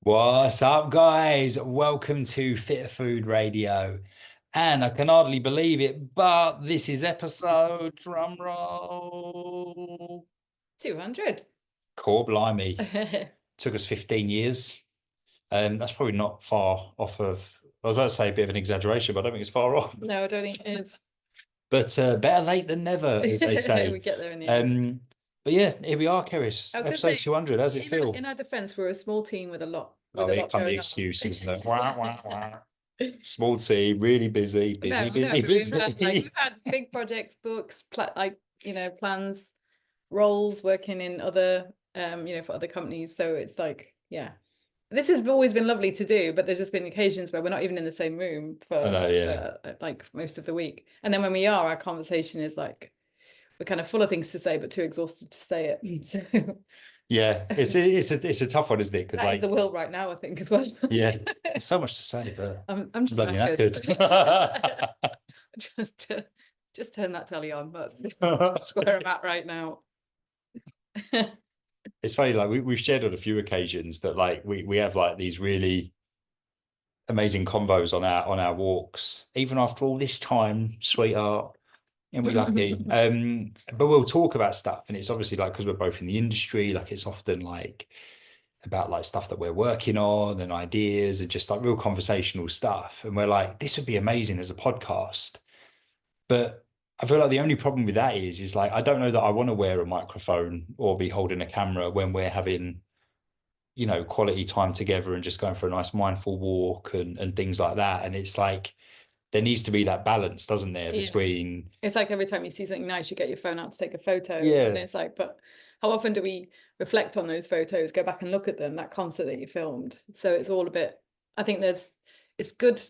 What's up, guys? Welcome to Fit Food Radio. And I can hardly believe it, but this is episode drum roll. 200. Core blimey. Took us 15 years. That's probably not far off of, I was about to say a bit of an exaggeration, but I don't think it's far off. No, I don't think it is. But better late than never, as they say. We get there in the end. But yeah, here we are, Keris. I was Episode say, 200. How's it feel? in our defense, we're a small team with a lot Oh, here come the going on. excuses. Wah, wah, wah. Small team, really busy. No, we've had big projects, books, plans, roles, working in other, for other companies. So it's like, yeah, this has always been lovely to do, but there's just been occasions where we're not even in the same room for like most of the week. And then when we are, our conversation is like, we're kind of full of things to say, but too exhausted to say it. So yeah, it's a tough one, isn't it? Because like the will right now, I think as well. Yeah, there's so much to say, but I'm just bloody knackered. good. just turn that telly on. That's where I'm at right now. It's funny, like we've shared on a few occasions that like we have like these really amazing convos on our walks, even after all this time, sweetheart. And we're lucky. But we'll talk about stuff, and it's obviously like because we're both in the industry, like it's often like about like stuff that we're working on and ideas and just like real conversational stuff. And we're like, this would be amazing as a podcast. But I feel like the only problem with that is like I don't know that I want to wear a microphone or be holding a camera when we're having, quality time together and just going for a nice mindful walk and things like that. And it's like there needs to be that balance, doesn't there, between it's like every time you see something nice, you get your phone out to take a photo. Yeah. And it's like, but how often do we reflect on those photos, go back and look at them, that concert that you filmed? So it's all a bit, I think it's good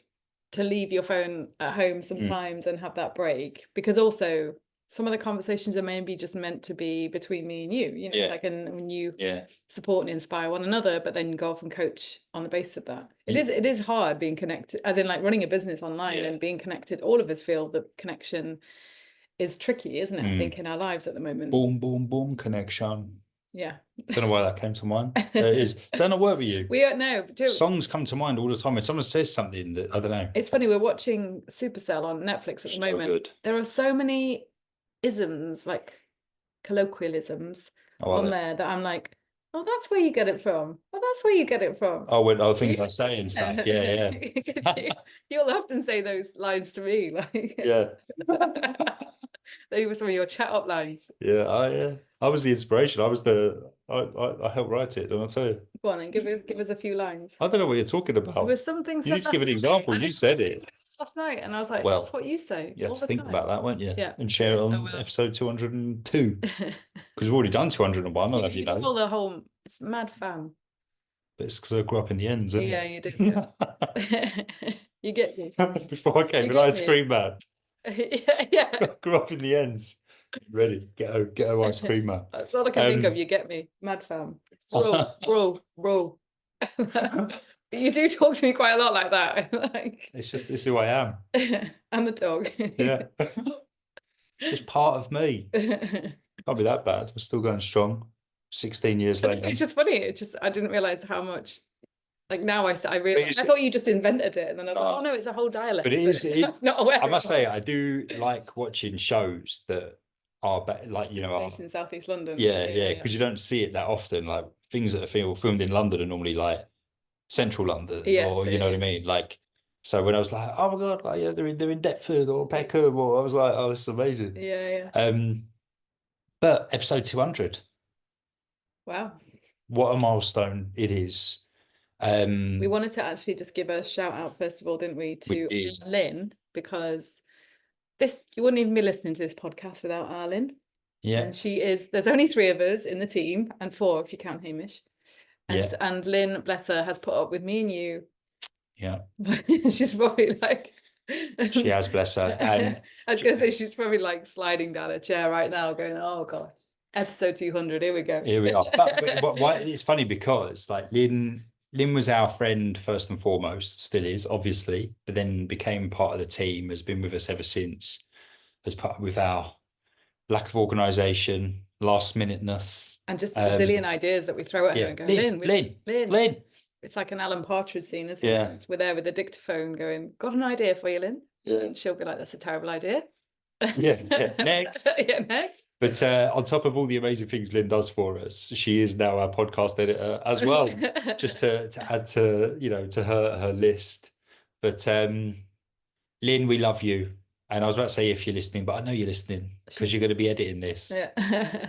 to leave your phone at home sometimes and have that break, because also some of the conversations are maybe just meant to be between me and you, like, and when you support and inspire one another, but then go off and coach on the basis of that. It is hard being connected, as in like running a business online and being connected. All of us feel the connection is tricky, isn't it? I think in our lives at the moment. Boom, boom, boom connection. Yeah. Don't know why that came to mind. It is. Does that not work with you? We don't know. Songs come to mind all the time. When someone says something that, I don't know. It's funny, we're watching Supercell on Netflix at the moment. Good. There are so many isms, like colloquialisms on there that I'm like, oh, that's where you get it from. Oh, that's where you get it from. Oh, things I say and stuff. Yeah. You'll often say those lines to me, like they were some of your chat up lines. Yeah. I was the inspiration. I helped write it, and I'll tell you. Go on then, give us a few lines. I don't know what you're talking about. There was something. You need to give an example. You said it last night, and I was like, well, that's what you say. You have to think about that, won't you? Yeah. And share it on episode 202. Because we've already done 201, I don't know if you know. The whole, it's mad fan. But it's because I grew up in the ends, isn't it? You do. You get me. Before I came an ice cream man. Yeah. I grew up in the ends. Ready, get a ice cream man. That's all I can think of. You get me, mad fam. Bro. You do talk to me quite a lot like that. Like, this is who I am. And the dog. Yeah. It's just part of me. Can't be that bad. We're still going strong. 16 years later. It's just funny. I didn't realize how much. Like now I realize, I thought you just invented it, and then I was like, oh no, it's a whole dialect. But it is. It's not aware. I must say, I do like watching shows that are like based in Southeast London. Yeah, because you don't see it that often. Like things that are filmed in London are normally like central London, or you know what I mean. Like, so when I was like, oh my god, like they're in Deptford or Peckham, or I was like, oh, this is amazing. Yeah. But episode 200. Wow. What a milestone it is. We wanted to actually just give a shout out first of all, didn't we, to Lynn, because you wouldn't even be listening to this podcast without Arlyn. Yeah. And there's only 3 of us in the team, and 4 if you count Hamish. And Lynn, bless her, has put up with me and you. Yeah. She's probably like she has, bless her. And I was gonna say she's probably like sliding down a chair right now going, oh gosh, episode 200, here we go. Here we are. But why it's funny because like Lynn was our friend first and foremost, still is, obviously, but then became part of the team, has been with us ever since, with our lack of organisation, last minuteness. And just a million ideas that we throw at her and go, Lynn. it's like an Alan Partridge scene, isn't Yeah. it? We're there with the dictaphone going, got an idea for you, Lynn? Yeah. And she'll be like, that's a terrible idea. Yeah. Next. Yeah, next. But on top of all the amazing things Lynn does for us, she is now our podcast editor as well, just to add to, you know, to her list. But Lynn, we love you. And I was about to say if you're listening, but I know you're listening because you're going to be editing this. Yeah.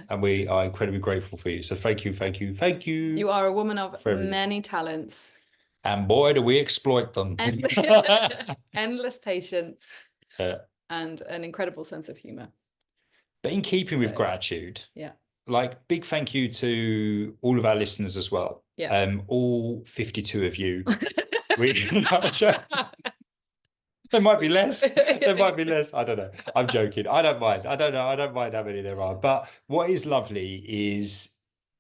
And we are incredibly grateful for you. So thank you, thank you, thank you. You are a woman of many talents. And boy, do we exploit them. Endless patience. Yeah. And an incredible sense of humor. But in keeping with gratitude, yeah, like big thank you to all of our listeners as well. Yeah. All 52 of you. There might be less. There might be less. I don't know. I'm joking. I don't mind. I don't know. I don't mind how many there are. But what is lovely is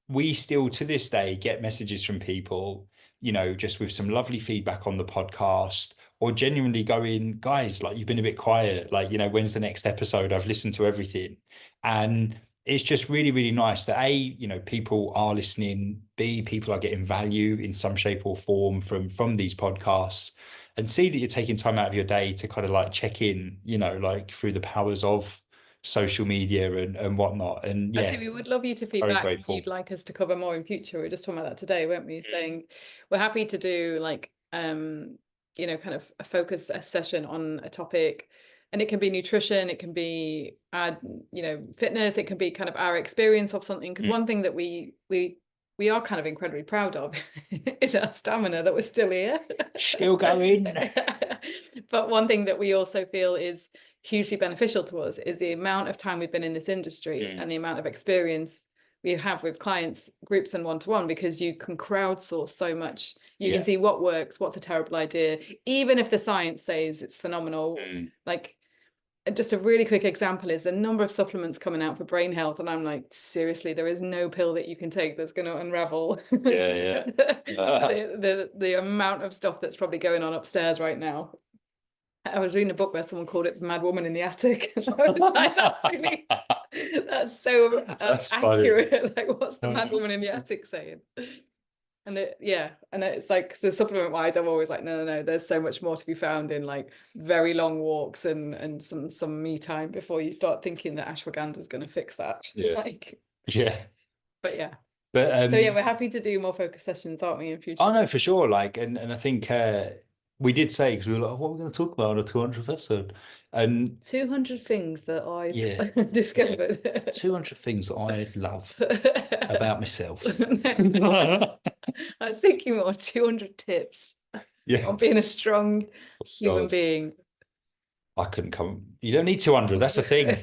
we still to this day get messages from people, you know, just with some lovely feedback on the podcast, or genuinely going, guys, like you've been a bit quiet. Like, you know, when's the next episode? I've listened to everything. And it's just really, really nice that A, you know, people are listening, B, people are getting value in some shape or form from these podcasts, and C, that you're taking time out of your day to kind of like check in, you know, like through the powers of social media and whatnot. And yeah, actually, we would love you to feedback if you'd like us to cover more in future. We were just talking about that today, weren't we? Saying we're happy to do like you know, kind of a session on a topic, and it can be nutrition, it can be you know, fitness, it can be kind of our experience of something. Because one thing that we are kind of incredibly proud of is our stamina, that we're still here. Still going. But one thing that we also feel is hugely beneficial to us is the amount of time we've been in this industry and the amount of experience we have with clients, groups and one-to-one, because you can crowdsource so much. You can see what works, what's a terrible idea, even if the science says it's phenomenal. Like, just a really quick example is the number of supplements coming out for brain health, and I'm like, seriously, there is no pill that you can take that's going to unravel the amount of stuff that's probably going on upstairs right now. I was reading a book where someone called it "The Mad Woman in the Attic." And I was like, that's so accurate. Funny. Like, what's the mad woman in the attic saying? And it's like, so supplement wise, I'm always like, no, there's so much more to be found in like very long walks and some me time before you start thinking that ashwagandha is going to fix that. But so we're happy to do more focus sessions, aren't we, in future? Oh no, for sure. Like, and I think we did say, because we were like, what are we going to talk about on a 200th episode? And 200 things that I discovered. 200 things that I love about myself. I was thinking more 200 tips on being a strong human being. I couldn't come. You don't need 200. That's the thing.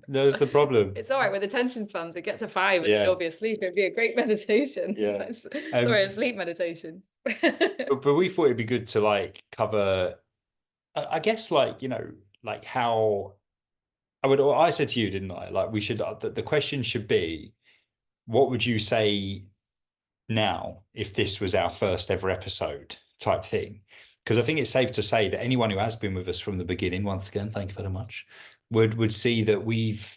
There's the problem. It's all right with attention spans. We get to 5 and you'll be asleep. It'd be a great meditation. Sorry, a sleep meditation. but we thought it'd be good to like cover, I guess, like, you know, like how I said to you, didn't I? Like, we should, the question should be, what would you say now if this was our first ever episode type thing? Because I think it's safe to say that anyone who has been with us from the beginning, once again, thank you very much, would see that we've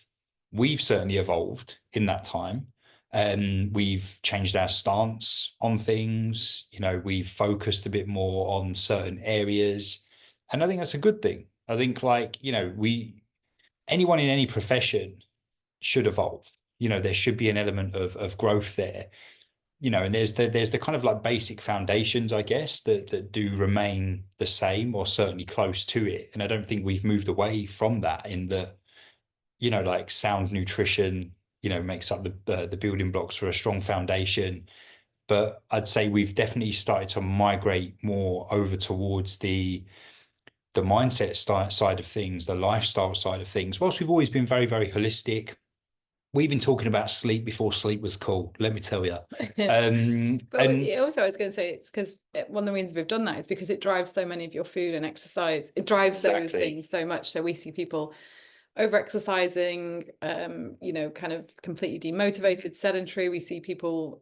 certainly evolved in that time. We've changed our stance on things. You know, we've focused a bit more on certain areas, and I think that's a good thing. I think, like, you know, anyone in any profession should evolve. You know, there should be an element of growth there. You know, and there's the kind of like basic foundations, I guess, that do remain the same or certainly close to it. And I don't think we've moved away from that in the, you know, like sound nutrition, you know, makes up the building blocks for a strong foundation. But I'd say we've definitely started to migrate more over towards the mindset side of things, the lifestyle side of things. Whilst we've always been very, very holistic, we've been talking about sleep before sleep was cool, let me tell you. But also I was going to say, it's because one of the reasons we've done that is because it drives so many of your food and exercise. It drives those things so much. So we see people over-exercising, you know, kind of completely demotivated, sedentary. We see people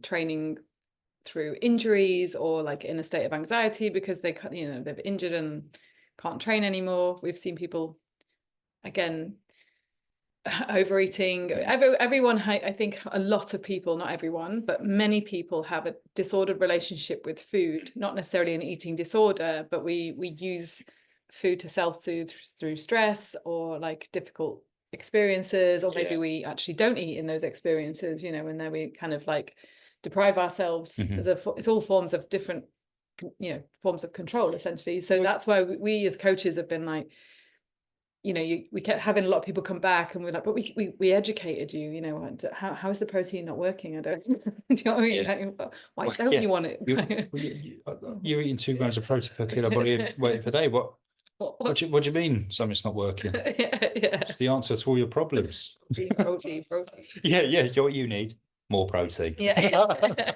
training through injuries or like in a state of anxiety because they've injured and can't train anymore. We've seen people, again, overeating. Everyone, I think a lot of people, not everyone, but many people have a disordered relationship with food, not necessarily an eating disorder, but we use food to self-soothe through stress or like difficult experiences, or maybe we actually don't eat in those experiences, you know, and then we kind of like deprive ourselves as it's all forms of different, you know, forms of control essentially. So that's why we as coaches have been like, you know, we kept having a lot of people come back and we're like, but we educated you, you know, how is the protein not working? I don't, do you know what I mean? Like, why don't you want it? You're eating 2 grams of protein per kilo body weight per day. What do you mean something's not working? Yeah. It's the answer to all your problems. Protein. Yeah. What you need, more protein. Yeah.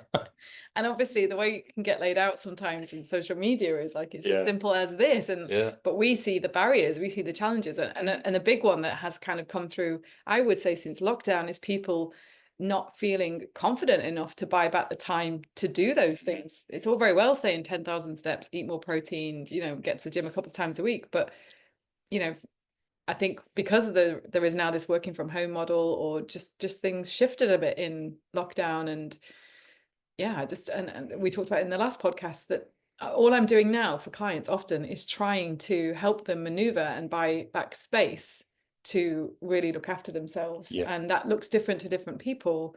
And obviously the way it can get laid out sometimes in social media is like it's as simple as this, and but we see the barriers, we see the challenges, and the big one that has kind of come through, I would say, since lockdown is people not feeling confident enough to buy back the time to do those things. It's all very well saying 10,000 steps, eat more protein, you know, get to the gym a couple of times a week, but you know, I think because there is now this working from home model, or just things shifted a bit in lockdown, and and we talked about in the last podcast that all I'm doing now for clients often is trying to help them maneuver and buy back space to really look after themselves. And that looks different to different people,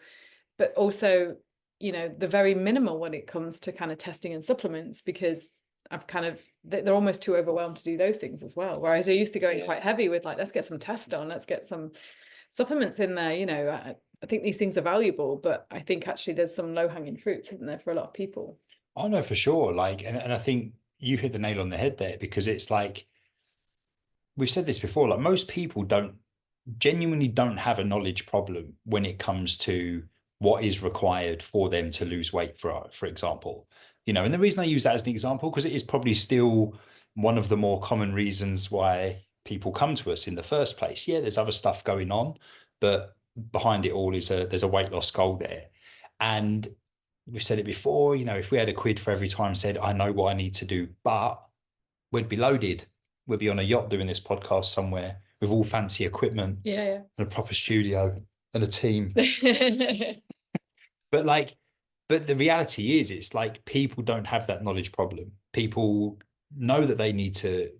but also, you know, the very minimal when it comes to kind of testing and supplements, because I've kind of, they're almost too overwhelmed to do those things as well. Whereas I used to go in quite heavy with like, let's get some tests done, let's get some supplements in there, you know. I think these things are valuable, but I think actually there's some low-hanging fruit, isn't there, for a lot of people? I know for sure. Like, and I think you hit the nail on the head there, because it's like, we've said this before, like most people genuinely don't have a knowledge problem when it comes to what is required for them to lose weight, for example. You know, and the reason I use that as an example, because it is probably still one of the more common reasons why people come to us in the first place. Yeah, there's other stuff going on, but behind it all is there's a weight loss goal there. And we've said it before, you know, if we had a quid for every time said, I know what I need to do, but we'd be loaded. We'd be on a yacht doing this podcast somewhere with all fancy equipment and a proper studio and a team. But the reality is, it's like people don't have that knowledge problem. People know that they need to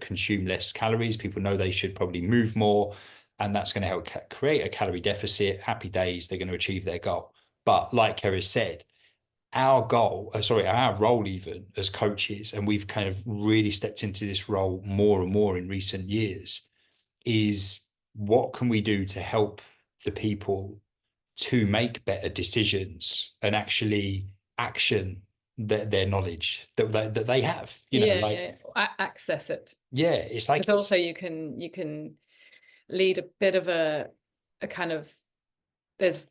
consume less calories. People know they should probably move more, and that's going to help create a calorie deficit. Happy days, they're going to achieve their goal. But like Keris said, our role even as coaches, and we've kind of really stepped into this role more and more in recent years, is what can we do to help the people to make better decisions and actually action their knowledge that they have, you know, access it. Yeah, it's like, because also you can lead a bit of a kind of, there's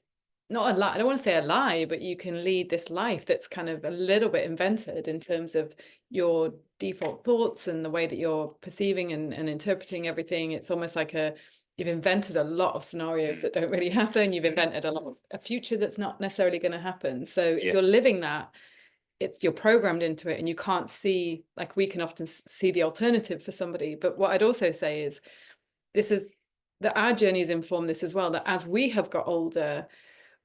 not a lie, I don't want to say a lie, but you can lead this life that's kind of a little bit invented in terms of your default thoughts and the way that you're perceiving and interpreting everything. It's almost like you've invented a lot of scenarios that don't really happen. You've invented a lot of a future that's not necessarily going to happen. So if you're living that, you're programmed into it, and you can't see, like we can often see the alternative for somebody. But what I'd also say is that our journeys inform this as well, that as we have got older,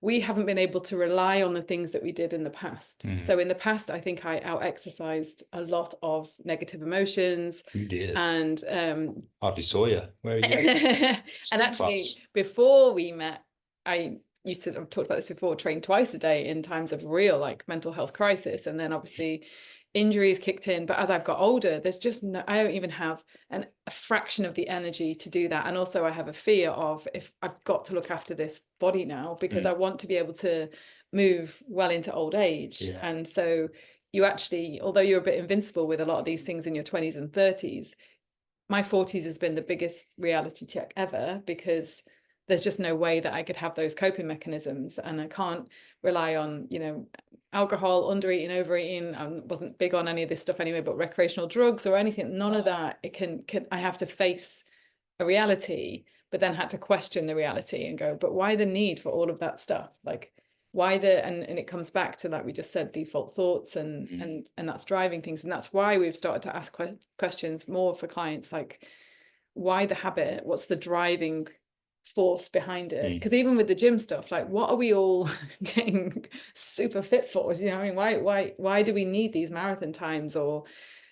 we haven't been able to rely on the things that we did in the past. So in the past, I think I out-exercised a lot of negative emotions. You did. And hardly saw you. Where are you? And actually, before we met, I used to, I've talked about this before, train twice a day in times of real like mental health crisis. And then obviously injuries kicked in. But as I've got older, there's just I don't even have a fraction of the energy to do that. And also I have a fear of, if I've got to look after this body now, because I want to be able to move well into old age. And so you actually, although you're a bit invincible with a lot of these things in your 20s and 30s, my 40s has been the biggest reality check ever, because there's just no way that I could have those coping mechanisms, and I can't rely on, you know, alcohol, undereating, overeating. I wasn't big on any of this stuff anyway, but recreational drugs or anything, none of that. I have to face a reality, but then had to question the reality and go, but why the need for all of that stuff? Like, why and it comes back to, like we just said, default thoughts, and that's driving things. And that's why we've started to ask questions more for clients, like, why the habit? What's the driving force behind it. Because even with the gym stuff, like, what are we all getting super fit for? You know, I mean, why do we need these marathon times, or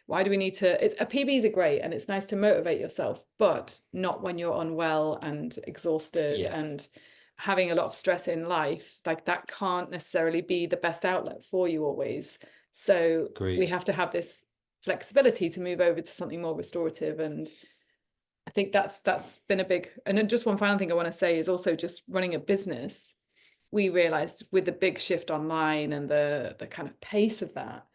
why do we need to? It's PBs are great and it's nice to motivate yourself, but not when you're unwell and exhausted and having a lot of stress in life. Like, that can't necessarily be the best outlet for you always. So we have to have this flexibility to move over to something more restorative. And I think that's been a big, and then just one final thing I want to say is also just running a business. We realized with the big shift online and the kind of pace of that,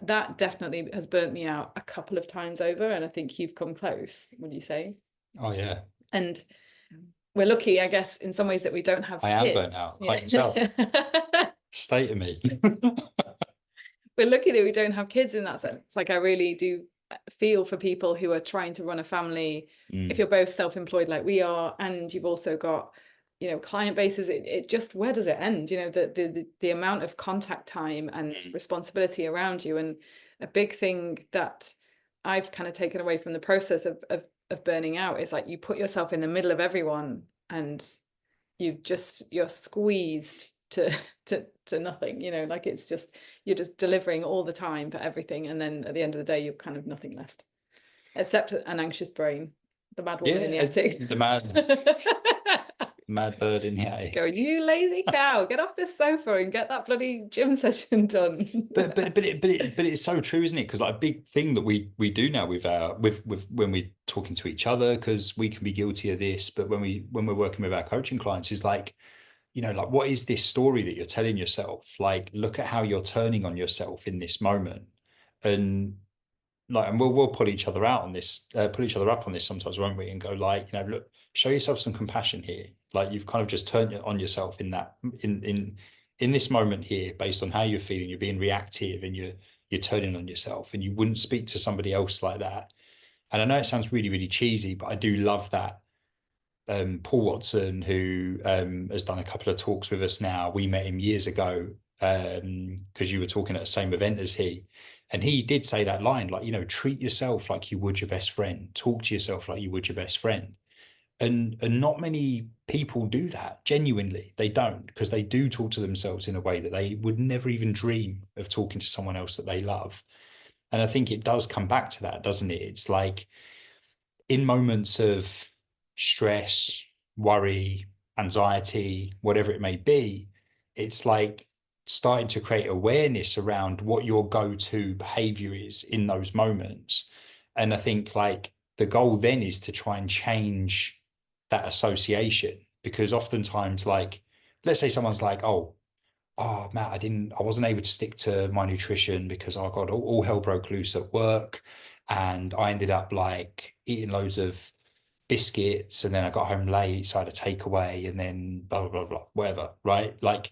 that definitely has burnt me out a couple of times over. And I think you've come close, would you say? Oh, yeah. And we're lucky, I guess, in some ways that we don't have I am burnt out, like yourself. State of me. We're lucky that we don't have kids in that sense. Like, I really do feel for people who are trying to run a family. If you're both self-employed like we are, and you've also got, you know, client bases, it just, where does it end? You know, the amount of contact time and responsibility around you. And a big thing that I've kind of taken away from the process of burning out is, like, you put yourself in the middle of everyone and you're squeezed to nothing, you know, like, it's just, you're just delivering all the time for everything, and then at the end of the day you've kind of nothing left except an anxious brain, the mad woman in the attic, the mad bird in the attic going, you lazy cow, get off this sofa and get that bloody gym session done. but it's so true, isn't it? Because, like, a big thing that we do now with when we're talking to each other, because we can be guilty of this, but when we're working with our coaching clients, is like, you know, like, what is this story that you're telling yourself? Like, look at how you're turning on yourself in this moment. And, like, and we'll pull each other out on this, pull each other up on this sometimes, won't we? And go, like, you know, look, show yourself some compassion here. Like, you've kind of just turned on yourself in that, in this moment here, based on how you're feeling. You're being reactive and you're turning on yourself, and you wouldn't speak to somebody else like that. And I know it sounds really, really cheesy, but I do love that. Paul Watson, who has done a couple of talks with us now. We met him years ago because you were talking at the same event as he. And he did say that line, like, you know, treat yourself like you would your best friend. Talk to yourself like you would your best friend. And not many people do that, genuinely. They don't, because they do talk to themselves in a way that they would never even dream of talking to someone else that they love. And I think it does come back to that, doesn't it? It's like, in moments of stress, worry, anxiety, whatever it may be, it's like starting to create awareness around what your go-to behavior is in those moments. And I think, like, the goal then is to try and change that association, because oftentimes, like, let's say someone's like, oh Matt, I wasn't able to stick to my nutrition because I got all hell broke loose at work, and I ended up, like, eating loads of biscuits, and then I got home late, so I had a takeaway, and then blah blah blah blah, whatever, right? Like,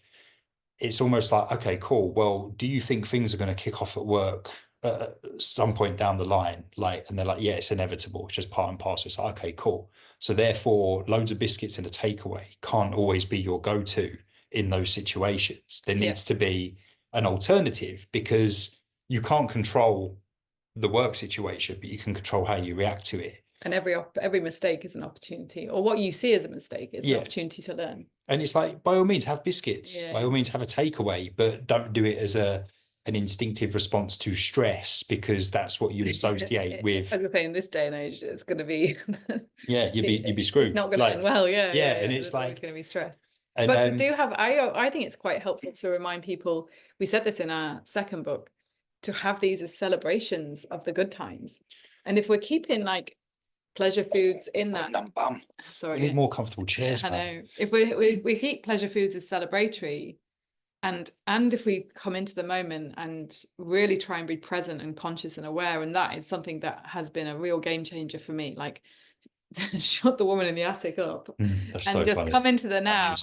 it's almost like, okay, cool. Well, do you think things are going to kick off at work at some point down the line? Like, and they're like, yeah, it's inevitable. It's just part and parcel. It's like, okay, cool. So therefore, loads of biscuits and a takeaway can't always be your go-to in those situations. There needs to be an alternative, because you can't control the work situation, but you can control how you react to it. And every mistake is an opportunity, or what you see as a mistake is an opportunity to learn. And it's like, by all means, have biscuits. By all means, have a takeaway, but don't do it as an instinctive response to stress, because that's what you associate with. I was saying, in this day and age, it's going to be you'd be screwed. It's not going to end well. And it's like, like, it's going to be stress. And, but we do have. I think it's quite helpful to remind people. We said this in our second book, to have these as celebrations of the good times. And if we're keeping, like, pleasure foods in that, sorry, we need more comfortable chairs. I know. If we keep pleasure foods as celebratory, and if we come into the moment and really try and be present and conscious and aware, and that is something that has been a real game changer for me. Like, shut the woman in the attic up and so just funny. Come into the now.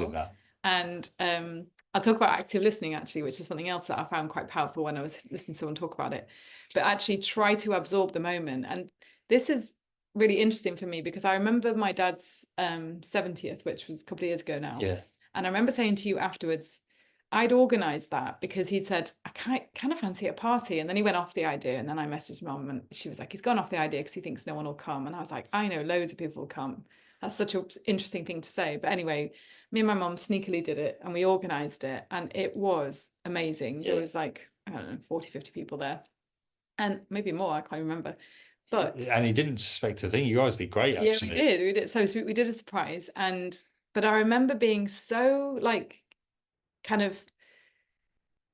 And I'll talk about active listening, actually, which is something else that I found quite powerful when I was listening to someone talk about it. But actually try to absorb the moment. And this is really interesting for me, because I remember my dad's 70th, which was a couple of years ago now. And I remember saying to you afterwards, I'd organised that because he'd said, I kind of fancy a party. And then he went off the idea. And then I messaged Mum, and she was like, he's gone off the idea because he thinks no one will come. And I was like, I know loads of people will come. That's such an interesting thing to say. But anyway, me and my mom sneakily did it and we organized it and it was amazing. There was like, I don't know, 40, 50 people there and maybe more, I can't remember. But And he didn't suspect a thing. You guys did great, yeah, actually. we did. So we did a surprise but I remember being so like kind of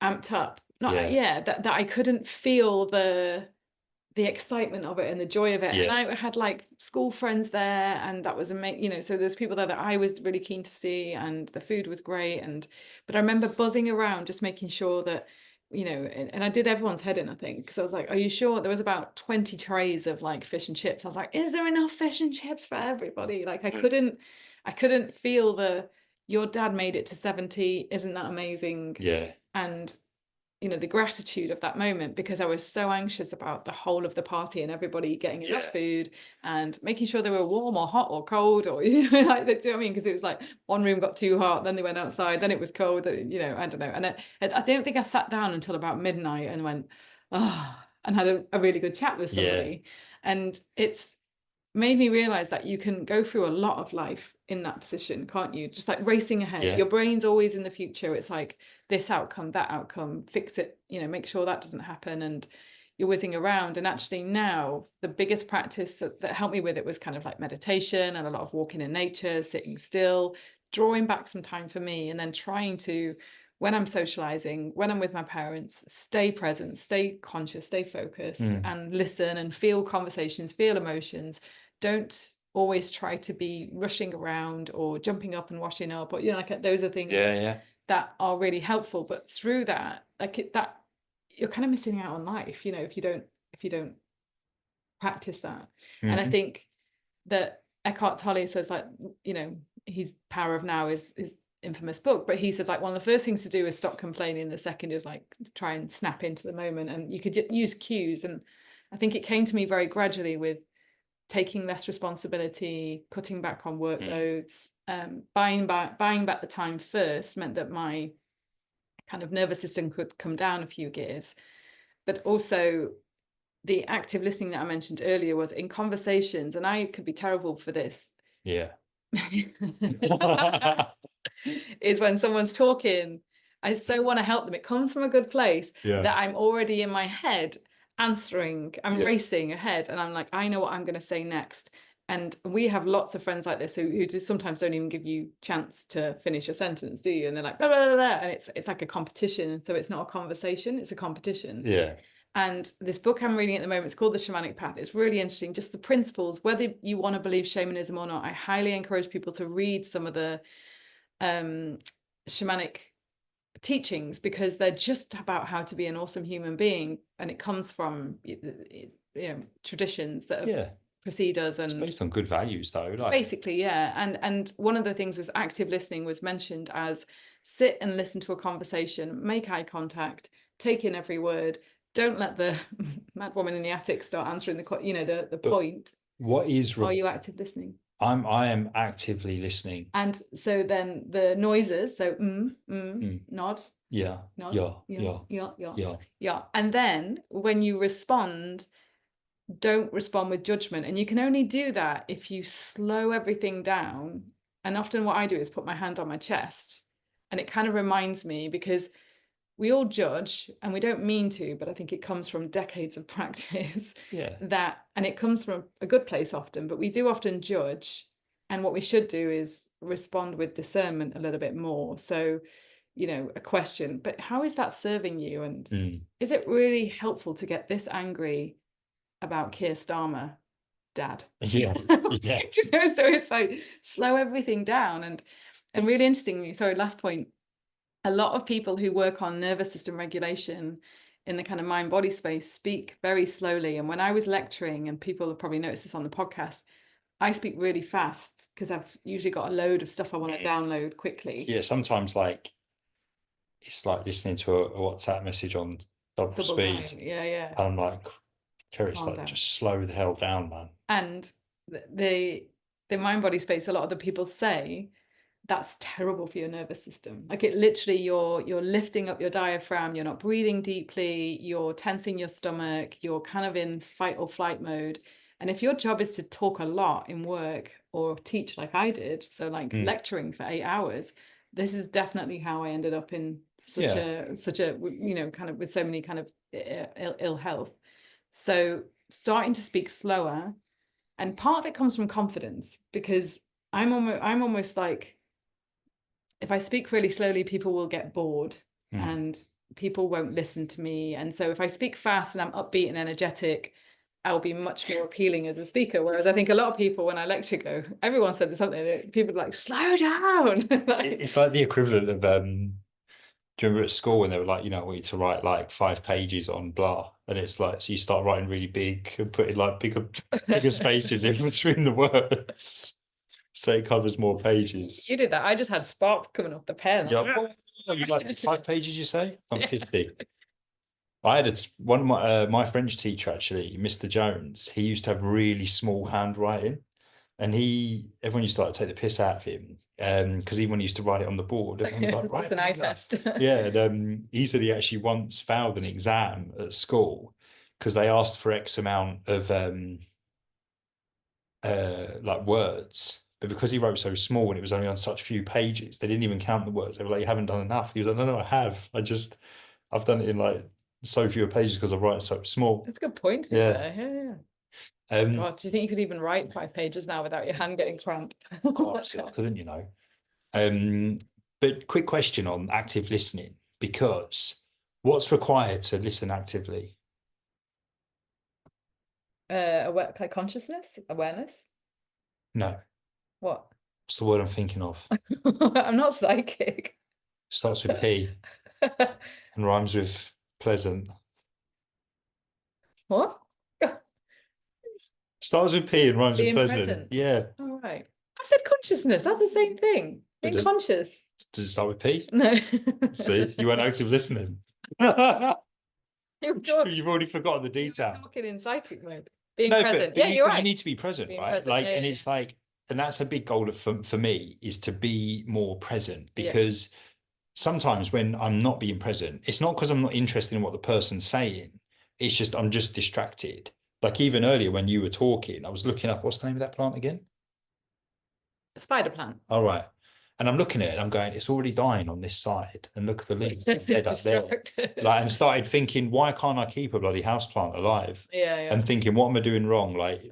amped up. That I couldn't feel the excitement of it and the joy of it. And I had like school friends there and that was amazing, you know, so there's people there that I was really keen to see and the food was great. But I remember buzzing around, just making sure that, you know, and I did everyone's head in, I think, because I was like, are you sure? There was about 20 trays of like fish and chips. I was like, is there enough fish and chips for everybody? Like I couldn't feel your dad made it to 70. Isn't that amazing? Yeah. And you know, the gratitude of that moment, because I was so anxious about the whole of the party and everybody getting enough food and making sure they were warm or hot or cold, or, you know, like, do you know what I mean? Because it was like one room got too hot, then they went outside, then it was cold, you know, I don't know. And I don't think I sat down until about midnight and went, oh, and had a really good chat with somebody. And it's made me realize that you can go through a lot of life in that position, can't you? Just like racing ahead. Your brain's always in the future. It's like this outcome, that outcome, fix it, you know, make sure that doesn't happen. And you're whizzing around. And actually now the biggest practice that helped me with it was kind of like meditation and a lot of walking in nature, sitting still, drawing back some time for me, and then trying to, when I'm socializing, when I'm with my parents, stay present, stay conscious, stay focused, and listen and feel conversations, feel emotions. Don't always try to be rushing around or jumping up and washing up, or, you know, like those are things that are really helpful. But through that, that you're kind of missing out on life, you know, if you don't practice that. And I think that Eckhart Tolle says, like, you know, his Power of Now is infamous book, but he says like one of the first things to do is stop complaining. The second is like try and snap into the moment, and you could use cues. And I think it came to me very gradually with taking less responsibility, cutting back on workloads, buying back the time first meant that my kind of nervous system could come down a few gears. But also the active listening that I mentioned earlier was in conversations, and I could be terrible for this. Is when someone's talking, I so want to help them. It comes from a good place that I'm already in my head answering. I'm racing ahead, and I'm like, I know what I'm going to say next. And we have lots of friends like this who just sometimes don't even give you chance to finish a sentence, do you? And they're like, blah, blah, blah, blah. And it's like a competition. So it's not a conversation, it's a competition. And this book I'm reading at the moment, it's called The Shamanic Path. It's really interesting, just the principles, whether you want to believe shamanism or not. I highly encourage people to read some of the shamanic teachings, because they're just about how to be an awesome human being, and it comes from, you know, traditions that have precede us, and it's based on good values though, like basically. And one of the things was active listening was mentioned as sit and listen to a conversation, make eye contact, take in every word, don't let the mad woman in the attic start answering the, you know, the point. What is are you active listening? I am actively listening. And so then the noises, so nod, yeah. And then when you respond, don't respond with judgment. And you can only do that if you slow everything down. And often what I do is put my hand on my chest, and it kind of reminds me, because we all judge and we don't mean to, but I think it comes from decades of practice. And it comes from a good place often, but we do often judge. And what we should do is respond with discernment a little bit more. So, you know, a question, but how is that serving you? And is it really helpful to get this angry about Keir Starmer, Dad? You know, so it's like slow everything down. And really interestingly, sorry, last point, a lot of people who work on nervous system regulation in the kind of mind body space speak very slowly. And when I was lecturing, and people have probably noticed this on the podcast, I speak really fast because I've usually got a load of stuff I want to download quickly. Sometimes like it's like listening to a WhatsApp message on double speed. And I'm like, Keris, like down. Just slow the hell down, man. And the mind body space, a lot of the people say that's terrible for your nervous system. Like it literally, you're lifting up your diaphragm, you're not breathing deeply, you're tensing your stomach, you're kind of in fight or flight mode. And if your job is to talk a lot in work or teach like I did, so like lecturing for 8 hours, this is definitely how I ended up in such a kind of with so many kind of ill health. So starting to speak slower, and part of it comes from confidence, because I'm almost like, if I speak really slowly, people will get bored and people won't listen to me. And so if I speak fast and I'm upbeat and energetic, I'll be much more appealing as a speaker. Whereas I think a lot of people, when I lecture, everyone said something that people are like, slow down. It's like the equivalent of, do you remember at school when they were like, you know, I want you to write like 5 pages on blah, and it's like, so you start writing really big and putting like bigger spaces in between the words, so it covers more pages. You did that. I just had sparks coming off the pen. Yeah, you like 5 pages, you say? I'm 50. I had one of my French teacher, actually, Mr. Jones. He used to have really small handwriting, and everyone used to like take the piss out of him, because even when he used to write it on the board, everyone was like, right, it's an eye test. yeah. And he said he actually once failed an exam at school because they asked for X amount of like words, but because he wrote so small and it was only on such few pages, they didn't even count the words. They were like, you haven't done enough. He was like, no, I have. I've done it in like so few pages because I write so small. That's a good point, to be fair. Yeah. God, do you think you could even write 5 pages now without your hand getting cramped? God, I couldn't, you know. But quick question on active listening, because what's required to listen actively? Like consciousness, awareness. No. What? What's the word I'm thinking of? I'm not psychic. Starts with P and rhymes with pleasant. What? Starts with P and rhymes with Being pleasant. present. Yeah. All right. I said consciousness. That's the same thing. Being conscious. Does it start with P? No. See, you weren't active listening. You've already forgotten the detail. You're talking in psychic mode. Being present. Yeah, you're right. You need to be present, Being right? present. Like, Yeah, and yeah, it's like, and that's a big goal for me, is to be more present, because sometimes when I'm not being present, it's not because I'm not interested in what the person's saying. It's just I'm just distracted. Like even earlier when you were talking, I was looking up, what's the name of that plant again? Spider plant. All right. And I'm looking at it and I'm going, it's already dying on this side. And look at the leaves dead up there. Like, and started thinking, why can't I keep a bloody houseplant alive? Yeah. And thinking, what am I doing wrong? Like,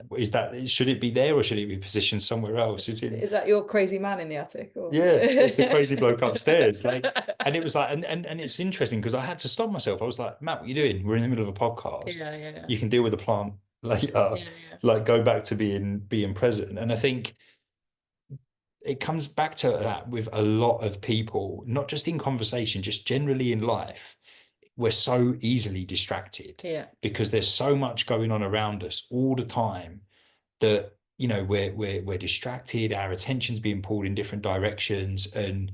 should it be there or should it be positioned somewhere else? Is that your crazy man in the attic? Or? Yeah, it's the crazy bloke upstairs. Like, and it was like, and it's interesting because I had to stop myself. I was like, Matt, what are you doing? We're in the middle of a podcast. Yeah. You can deal with the plant later. Yeah. Like, go back to being present. And I think it comes back to that with a lot of people, not just in conversation, just generally in life. We're so easily distracted because there's so much going on around us all the time that, you know, we're distracted, our attention's being pulled in different directions, and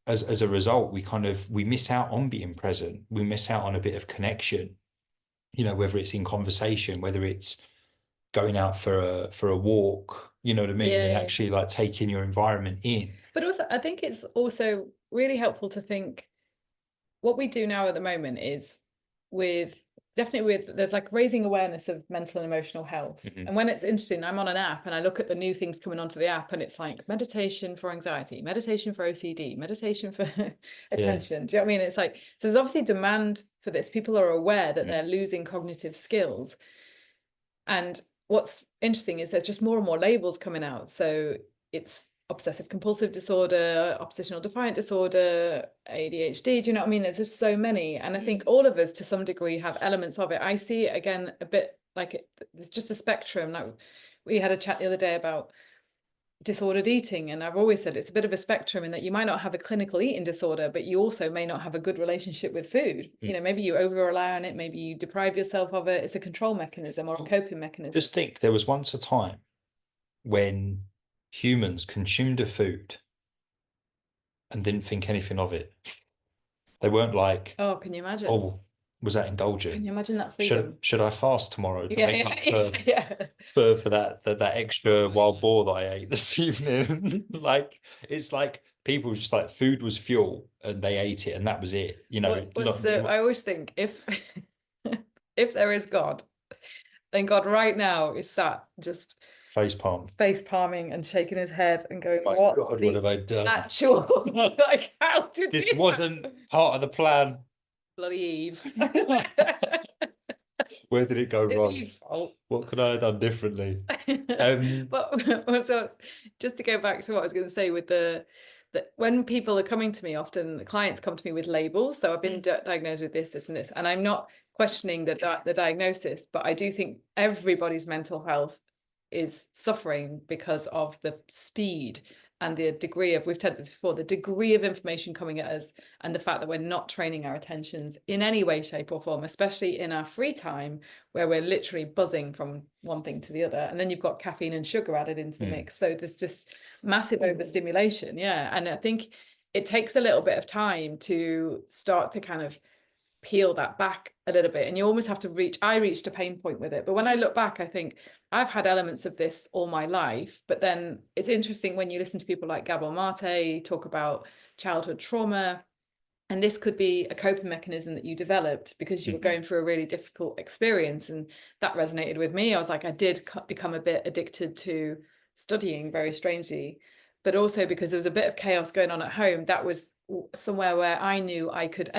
as a result, we miss out on being present. We miss out on a bit of connection, you know, whether it's in conversation, whether it's going out for a walk, you know what I mean? And actually like taking your environment in. But also, I think it's also really helpful to think what we do now at the moment is there's like raising awareness of mental and emotional health. And when it's interesting, I'm on an app and I look at the new things coming onto the app, and it's like meditation for anxiety, meditation for OCD, meditation for attention. Do you know what I mean? It's like, so there's obviously demand for this. People are aware that they're losing cognitive skills. And what's interesting is there's just more and more labels coming out. So it's obsessive compulsive disorder, oppositional defiant disorder, ADHD. Do you know what I mean? There's just so many. And I think all of us to some degree have elements of it. I see it again a bit like there's just a spectrum. Like we had a chat the other day about disordered eating, and I've always said it's a bit of a spectrum in that you might not have a clinical eating disorder, but you also may not have a good relationship with food. You know, maybe you over rely on it, maybe you deprive yourself of it. It's a control mechanism or a coping mechanism. Just think, there was once a time when humans consumed a food and didn't think anything of it. They weren't like, oh, can you imagine? Oh, was that indulgent? Can you imagine that freedom? Should I fast tomorrow to make up for that extra wild boar that I ate this evening? Like, it's like people just like, food was fuel and they ate it and that was it. You know. I always think if there is God, Thank God right now is sat just Face palm. face palming and shaking his head and going, My what God, the what have I done? actual, like, how did This wasn't part of the plan. bloody Eve. Where did it go It's wrong? Eve's fault. What could I have done differently? But so just to go back to what I was going to say with the when people are coming to me, often the clients come to me with labels. So I've been diagnosed with this, and this, and I'm not questioning the diagnosis, but I do think everybody's mental health is suffering because of the speed and the degree of, we've said this before, the degree of information coming at us, and the fact that we're not training our attentions in any way, shape or form, especially in our free time, where we're literally buzzing from one thing to the other. And then you've got caffeine and sugar added into the mix. So there's just massive overstimulation. Yeah. And I think it takes a little bit of time to start to kind of peel that back a little bit, and you almost have to I reached a pain point with it, but when I look back, I think I've had elements of this all my life. But then it's interesting when you listen to people like Gabor Mate talk about childhood trauma, and this could be a coping mechanism that you developed because you were going through a really difficult experience, and that resonated with me. I was like, I did become a bit addicted to studying, very strangely, but also because there was a bit of chaos going on at home. That was somewhere where I knew I could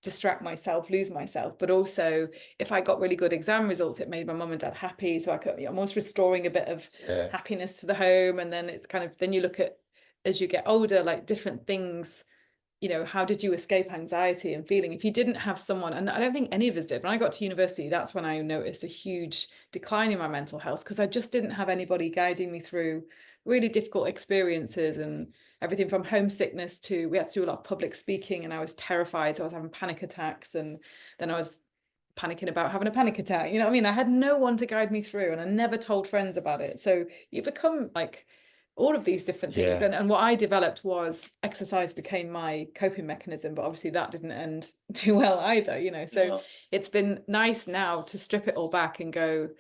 distract myself, lose myself, but also if I got really good exam results, it made my mum and dad happy, so I could, I'm almost restoring a bit of happiness to the home. And then it's kind of, then you look at, as you get older, like different things, you know, how did you escape anxiety and feeling if you didn't have someone? And I don't think any of us did. When I got to university, that's when I noticed a huge decline in my mental health, because I just didn't have anybody guiding me through really difficult experiences, and everything from homesickness to, we had to do a lot of public speaking, and I was terrified, so I was having panic attacks, and then I was panicking about having a panic attack, you know what I mean? I had no one to guide me through, and I never told friends about it. So you become like all of these different things. And what I developed was exercise became my coping mechanism, but obviously that didn't end too well either, you know. So it's been nice now to strip it all back and go,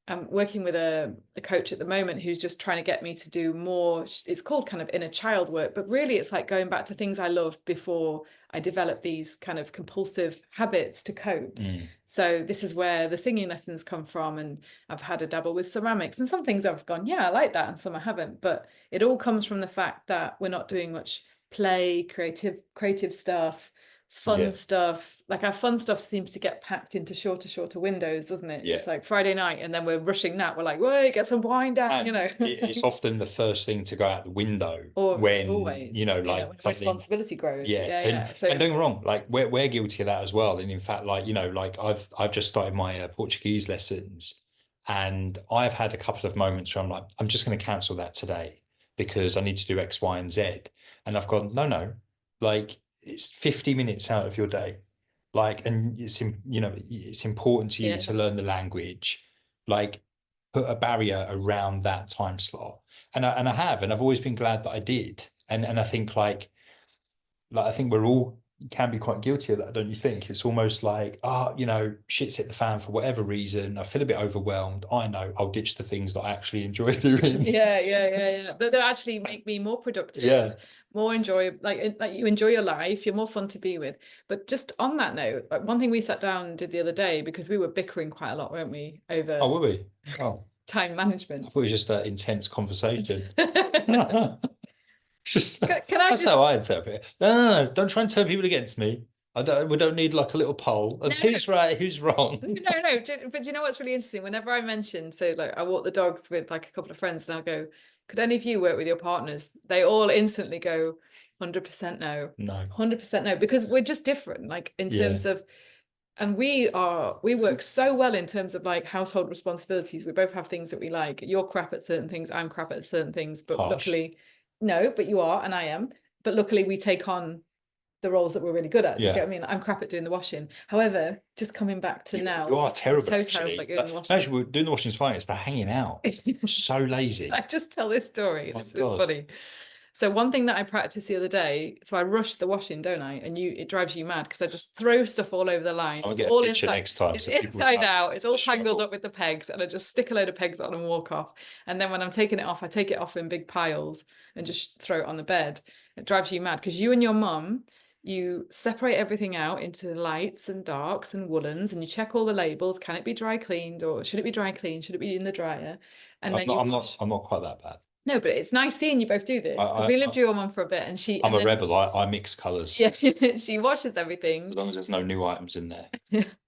I'm working with a coach at the moment who's just trying to get me to do more. It's called kind of inner child work, but really it's like going back to things I loved before I developed these kind of compulsive habits to cope. So this is where the singing lessons come from, and I've had a dabble with ceramics, and some things I've gone, yeah, I like that, and some I haven't. But it all comes from the fact that we're not doing much play, creative stuff, fun stuff. Like our fun stuff seems to get packed into shorter windows, doesn't it? It's like Friday night, and then we're rushing that. We're like, wait, get some wine down, And you know. it's often the first thing to go out the window, or when always, you know, like when responsibility grows. So and don't get me wrong, like we're guilty of that as well. And in fact, like, you know, like I've just started my Portuguese lessons, and I've had a couple of moments where I'm like, I'm just going to cancel that today because I need to do X, Y, and Z. And I've gone, no, like it's 50 minutes out of your day. Like, and you know, it's important to you to learn the language, like put a barrier around that time slot. And I have, and I've always been glad that I did. And I think like I think we're all can be quite guilty of that, don't you think? It's almost like, you know, shit's hit the fan for whatever reason. I feel a bit overwhelmed. I know I'll ditch the things that I actually enjoy doing. But they'll actually make me more productive, more enjoyable. Like you enjoy your life, you're more fun to be with. But just on that note, like one thing we sat down and did the other day, because we were bickering quite a lot, weren't we, over were we? time management. I thought it was just an intense conversation. Just that's how I interpret it. No. Don't try and turn people against me. We don't need like a little poll of who's right, who's wrong. No. But do you know what's really interesting? Whenever I mention, so like I walk the dogs with like a couple of friends, and I'll go, could any of you work with your partners? They all instantly go, 100% no. 100% no, because we're just different, like in terms of, and we work so well in terms of like household responsibilities. We both have things that we like. You're crap at certain things, I'm crap at certain things, but luckily, no, but you are, and I am. But luckily we take on the roles that we're really good at. Do you get what I mean? I'm crap at doing the washing. However, just coming back to now, you are terrible. So terrible at doing the washing. Actually, doing the washing is fine. It's the hanging out. So lazy. I just tell this story. This is funny. So one thing that I practiced the other day, so I rush the washing, don't I? And it drives you mad because I just throw stuff all over the line. I'll get a picture next time. It's inside out. It's all tangled up with the pegs, and I just stick a load of pegs on and walk off. And then when I'm taking it off, I take it off in big piles and just throw it on the bed. It drives you mad because you and your mum you separate everything out into lights and darks and woolens, and you check all the labels. Can it be dry cleaned, or should it be dry cleaned? Should it be in the dryer? And then I'm not quite that bad. No, but it's nice seeing you both do this. We lived with your mum for a bit, and I'm a rebel. I mix colours. Yeah, she washes everything. As long as there's no new items in there.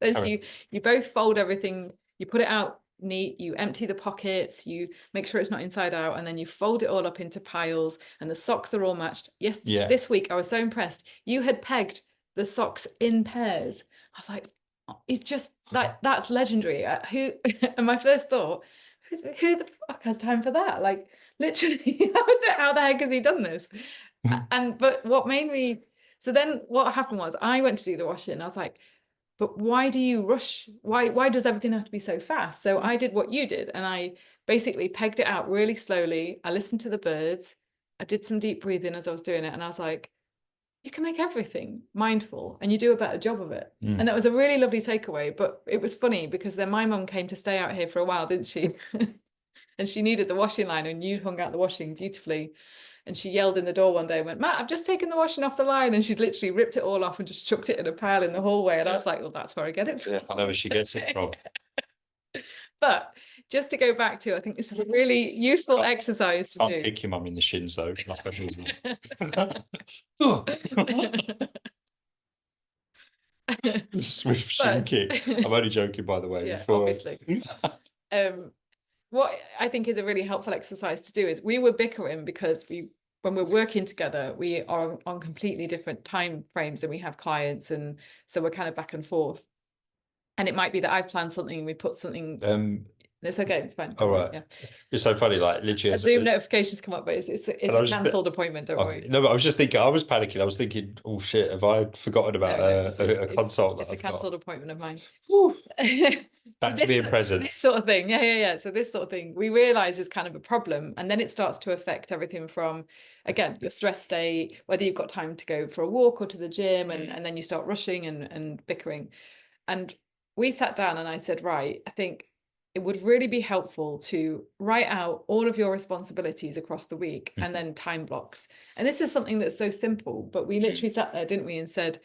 Then you both fold everything, you put it out neat, you empty the pockets, you make sure it's not inside out, and then you fold it all up into piles, and the socks are all matched. Yes, this week I was so impressed. You had pegged the socks in pairs. I was like, it's just like, that's legendary. And my first thought, who the fuck has time for that? Like, literally, how the heck has he done this? But what made me, so then what happened was I went to do the washing, and I was like, but why do you rush? Why does everything have to be so fast? So I did what you did, and I basically pegged it out really slowly. I listened to the birds. I did some deep breathing as I was doing it, and I was like, you can make everything mindful and you do a better job of it. And that was a really lovely takeaway. But it was funny because then my mum came to stay out here for a while, didn't she? And she needed the washing line, and you hung out the washing beautifully. And she yelled in the door one day and went, Matt, I've just taken the washing off the line. And she'd literally ripped it all off and just chucked it in a pile in the hallway. And I was like, well, that's where I get it from. Yeah, I know where she gets it from. But just to go back to, I think this is a really useful exercise to do. Can't kick your mum in the shins, though. Swift shin kick. I'm only joking, by the way. Yeah, obviously. What I think is a really helpful exercise to do is, we were bickering because when we're working together, we are on completely different time frames, and we have clients, and so we're kind of back and forth. And it might be that I plan something and we put something. It's okay, it's fine. All right. Yeah. It's so funny, like literally. A Zoom notifications come up, but it's a cancelled appointment. Don't worry. No, but I was just thinking. I was panicking. I was thinking, oh shit, have I forgotten about a consult? It's a cancelled appointment of mine. Back to being present. This sort of thing, yeah. So this sort of thing, we realise is kind of a problem, and then it starts to affect everything from, again, your stress state, whether you've got time to go for a walk or to the gym, and then you start rushing and bickering. And we sat down, and I said, right, I think it would really be helpful to write out all of your responsibilities across the week and then time blocks. And this is something that's so simple, but we literally sat there, didn't we, and said,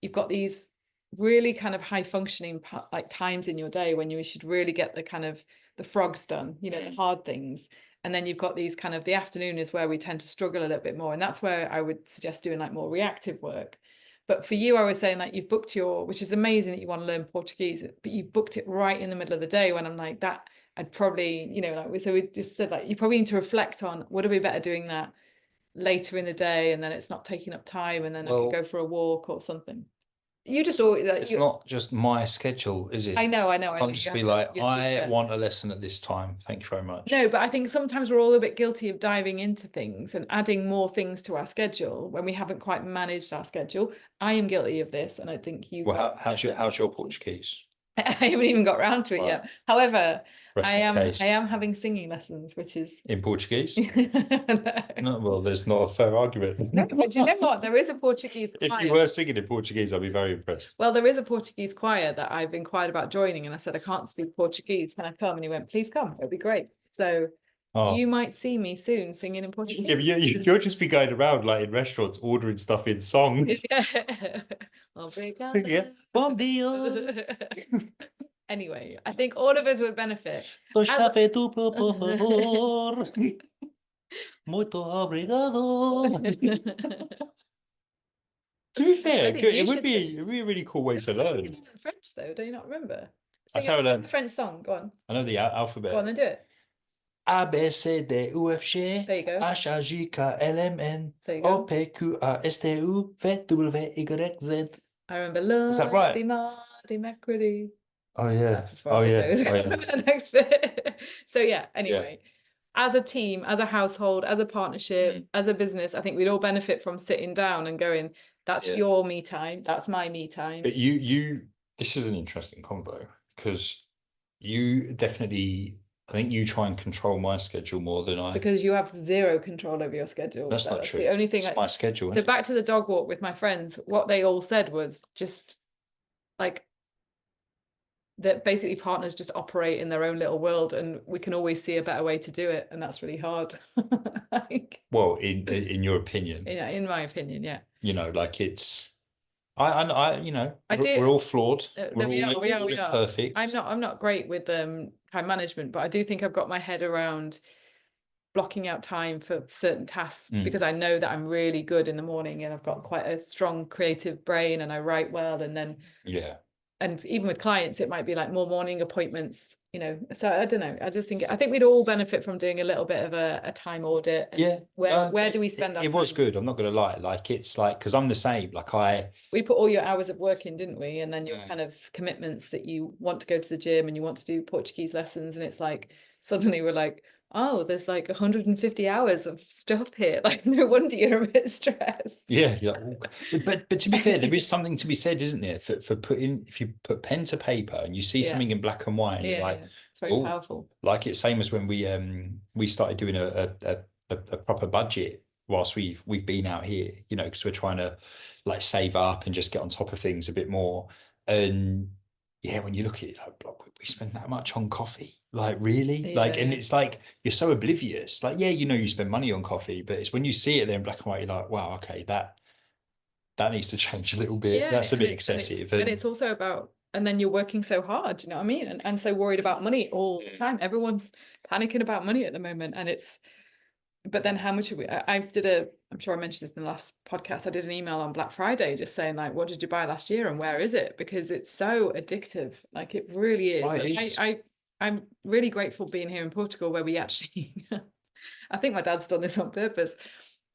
you've got these really kind of high functioning like times in your day when you should really get the kind of the frogs done, the hard things. And then you've got these kind of, the afternoon is where we tend to struggle a little bit more. And that's where I would suggest doing like more reactive work. But for you, I was saying, like, you've booked which is amazing that you want to learn Portuguese, but you booked it right in the middle of the day, when I'm like, that I'd probably, so we just said, like, you probably need to reflect on, would it be better doing that later in the day, and then it's not taking up time, and then I could go for a walk or something. You just always, it's not just my schedule, is it? I know. I can't just be like, I want a lesson at this time. Thank you very much. No, but I think sometimes we're all a bit guilty of diving into things and adding more things to our schedule when we haven't quite managed our schedule. I am guilty of this, and I think you. Well, how's your Portuguese? I haven't even got around to it yet. However, I am having singing lessons, which is in Portuguese. No, well, there's not a fair argument. No, but you know what? There is a Portuguese choir. If you were singing in Portuguese, I'd be very impressed. Well, there is a Portuguese choir that I've inquired about joining, and I said, I can't speak Portuguese. Can I come? And he went, please come. It'll be great. So you might see me soon singing in Portuguese. Yeah, you'll just be going around like in restaurants ordering stuff in song. Obrigada. Yeah. Bom dia. Anyway, I think all of us would benefit. Dois café duplo, por favor. Muito obrigado. To be fair, it would be a really cool way to learn. French, though, do you not remember? That's how I learned the French song. Go on. I know the alphabet. Go on and do it. A, B, C, D, U, F, G, there you go. H, I, J, K, L, M, N, O, P, Q, R, S, T, U, V, W, Y, Z. I remember. Is that right? Mercury. Oh yeah. That's as far as it goes. The next bit. So yeah. Anyway, as a team, as a household, as a partnership, as a business, I think we'd all benefit from sitting down and going, "That's your me time. That's my me time." But this is an interesting convo, because you definitely. I think you try and control my schedule more than I. Because you have zero control over your schedule. That's not true. The only thing. It's my schedule. So back to the dog walk with my friends, what they all said was just like that basically partners just operate in their own little world, and we can always see a better way to do it, and that's really hard. Well, in your opinion. Yeah, in my opinion, yeah. Like it's you know, I we're, do. we're all flawed. No, We're all we we're are. perfect. I'm not great with time management, but I do think I've got my head around blocking out time for certain tasks because I know that I'm really good in the morning and I've got quite a strong creative brain and I write well. And then, and even with clients, it might be like more morning appointments, you know. So I don't know. I think we'd all benefit from doing a little bit of a time audit. And where do we spend our time? It was good. I'm not going to lie. Like, it's like, because I'm the same. Like, we put all your hours of work in, didn't we? And then your kind of commitments that you want to go to the gym and you want to do Portuguese lessons. And it's like, suddenly we're like, oh, there's like 150 hours of stuff here. Like, no wonder you're a bit stressed. Yeah. But to be fair, there is something to be said, isn't there? For putting, if you put pen to paper and you see something in black and white, and you're like, it's very powerful. Like, it's same as when we started doing a proper budget whilst we've been out here, you know, because we're trying to like save up and just get on top of things a bit more. And yeah, when you look at it, like, we spend that much on coffee, like, really? Like, and it's like, you're so oblivious. Like, yeah, you know, you spend money on coffee, but it's when you see it there in black and white, you're like, wow, okay, that needs to change a little bit. That's a bit excessive. And it's also about, and then you're working so hard, you know what I mean? And so worried about money all the time. Everyone's panicking about money at the moment. And it's, but then how much I'm sure I mentioned this in the last podcast. I did an email on Black Friday just saying, like, what did you buy last year and where is it? Because it's so addictive. Like, it really is. I'm really grateful being here in Portugal where we actually, I think my dad's done this on purpose.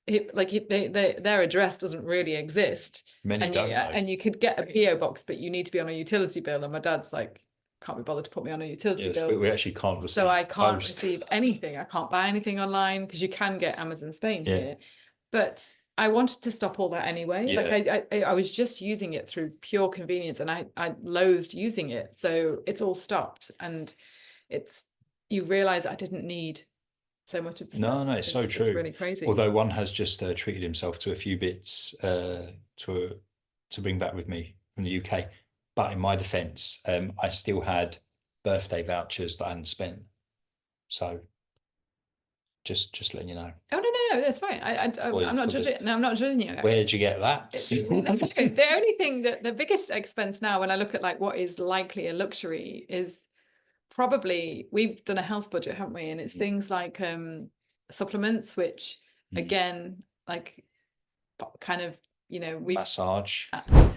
Their address doesn't really exist. Many don't know. And you could get a PO box, but you need to be on a utility bill. And my dad's like, can't be bothered to put me on a utility bill. But we actually can't receive. So I can't receive anything. I can't buy anything online because you can get Amazon Spain here. But I wanted to stop all that anyway. Like, I was just using it through pure convenience and I loathed using it. So it's all stopped. And you realize I didn't need so much of no, it's so true. It's really crazy. Although one has just treated himself to a few bits to bring back with me from the UK. But in my defense, I still had birthday vouchers that I hadn't spent. So just letting you know. Oh, no, that's fine. I'm not judging. No, I'm not judging you. Where'd you get that? The only thing that the biggest expense now, when I look at like what is likely a luxury, is probably, we've done a health budget, haven't we? And it's things like supplements, which again, like, kind of, you know, massage.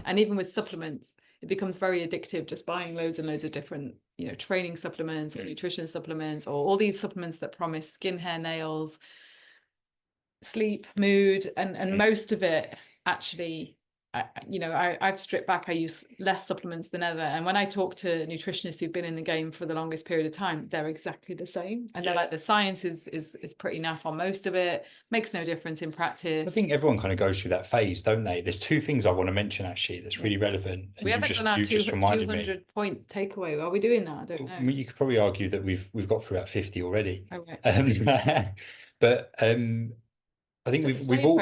And even with supplements, it becomes very addictive just buying loads and loads of different, you know, training supplements or nutrition supplements or all these supplements that promise skin, hair, nails, sleep, mood, and most of it actually, you know, I've stripped back. I use less supplements than ever. And when I talk to nutritionists who've been in the game for the longest period of time, they're exactly the same. And they're like, the science is pretty naff on most of it. Makes no difference in practice. I think everyone kind of goes through that phase, don't they? There's two things I want to mention actually that's really relevant. We haven't done our 200 point takeaway. Are we doing that? I don't know. I mean, you could probably argue that we've got through at 50 already. Okay. But I think we've all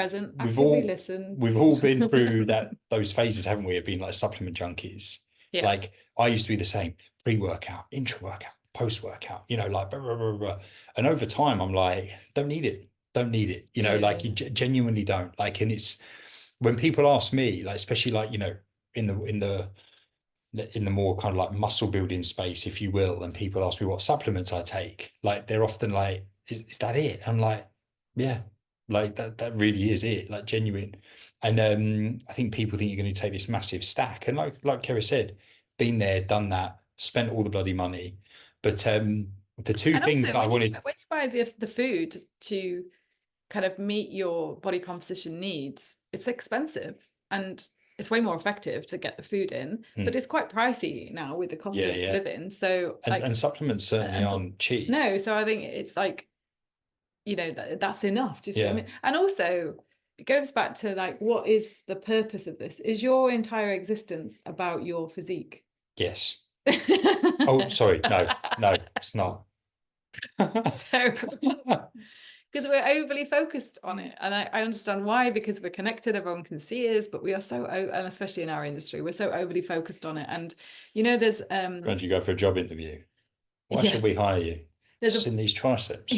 been through those phases, haven't we? Of being like supplement junkies. Yeah. Like, I used to be the same: pre-workout, intra-workout, post-workout. You know, like blah, blah, blah, blah. And over time, I'm like, don't need it. You know, like, you genuinely don't. Like, and it's when people ask me, like, especially like, you know, in the more kind of like muscle building space, if you will, and people ask me what supplements I take, like, they're often like, is that it? I'm like, yeah. Like, that really is it, like, genuine. And I think people think you're going to take this massive stack, and like Keris said, been there, done that, spent all the bloody money. But the two things that I wanted, when you buy the food to kind of meet your body composition needs, it's expensive and it's way more effective to get the food in, but it's quite pricey now with the cost of living. So and supplements certainly aren't cheap. No, so I think it's like, you know, that's enough. Do you see what I mean? And also, it goes back to like, what is the purpose of this? Is your entire existence about your physique? Yes. Oh, sorry. No, it's not. So, because we're overly focused on it, and I understand why, because we're connected, everyone can see us, but we are so, and especially in our industry, we're so overly focused on it. And you know, there's when you go for a job interview, why should we hire you? Just in these triceps.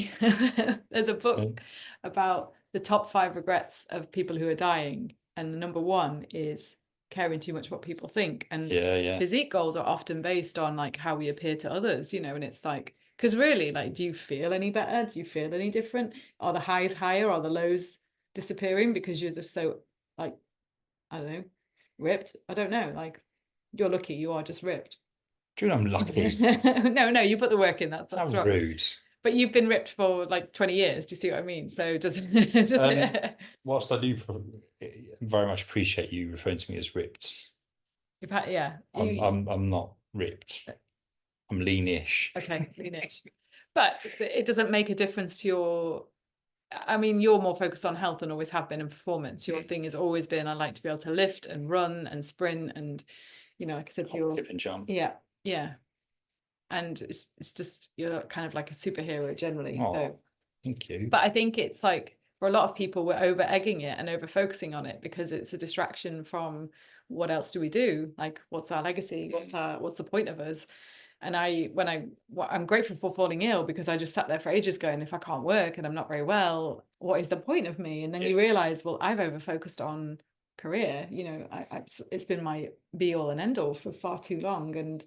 There's a book about the top 5 regrets of people who are dying, and the number 1 is caring too much what people think. And Yeah. physique goals are often based on like how we appear to others, you know, and it's like, because really, like, do you feel any better? Do you feel any different? Are the highs higher? Are the lows disappearing because you're just so, like, I don't know, ripped? I don't know. Like, you're lucky you are just ripped. Do you know I'm lucky? No, you put the work in. That's How right. rude. But you've been ripped for like 20 years. Do you see what I mean? So Whilst I do very much appreciate you referring to me as ripped, you've had, yeah. I'm not ripped. I'm leanish. Okay, leanish. But it doesn't make a difference to your, I mean, you're more focused on health and always have been in performance. Your thing has always been, I like to be able to lift and run and sprint and, you know, like I said, you're, Skip and jump. yeah. And it's just, you're kind of like a superhero generally. Oh, so. thank you. But I think it's like, for a lot of people, we're over egging it and over focusing on it because it's a distraction from what else do we do? Like, what's our legacy? What's the point of us? And I'm grateful for falling ill because I just sat there for ages going, if I can't work and I'm not very well, what is the point of me? And then you realize, well, I've over focused on career. You know, it's been my be all and end all for far too long. And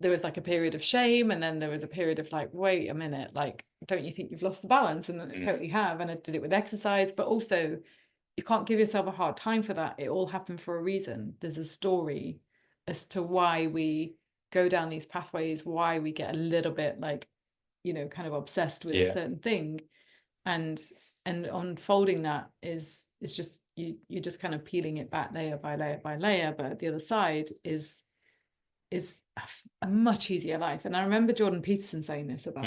there was like a period of shame, and then there was a period of like, wait a minute, like, don't you think you've lost the balance? And I totally have. And I did it with exercise, but also you can't give yourself a hard time for that. It all happened for a reason. There's a story as to why we go down these pathways, why we get a little bit like, you know, kind of obsessed with a certain thing. And unfolding that is just you're just kind of peeling it back layer by layer by layer. But the other side is a much easier life. And I remember Jordan Peterson saying this about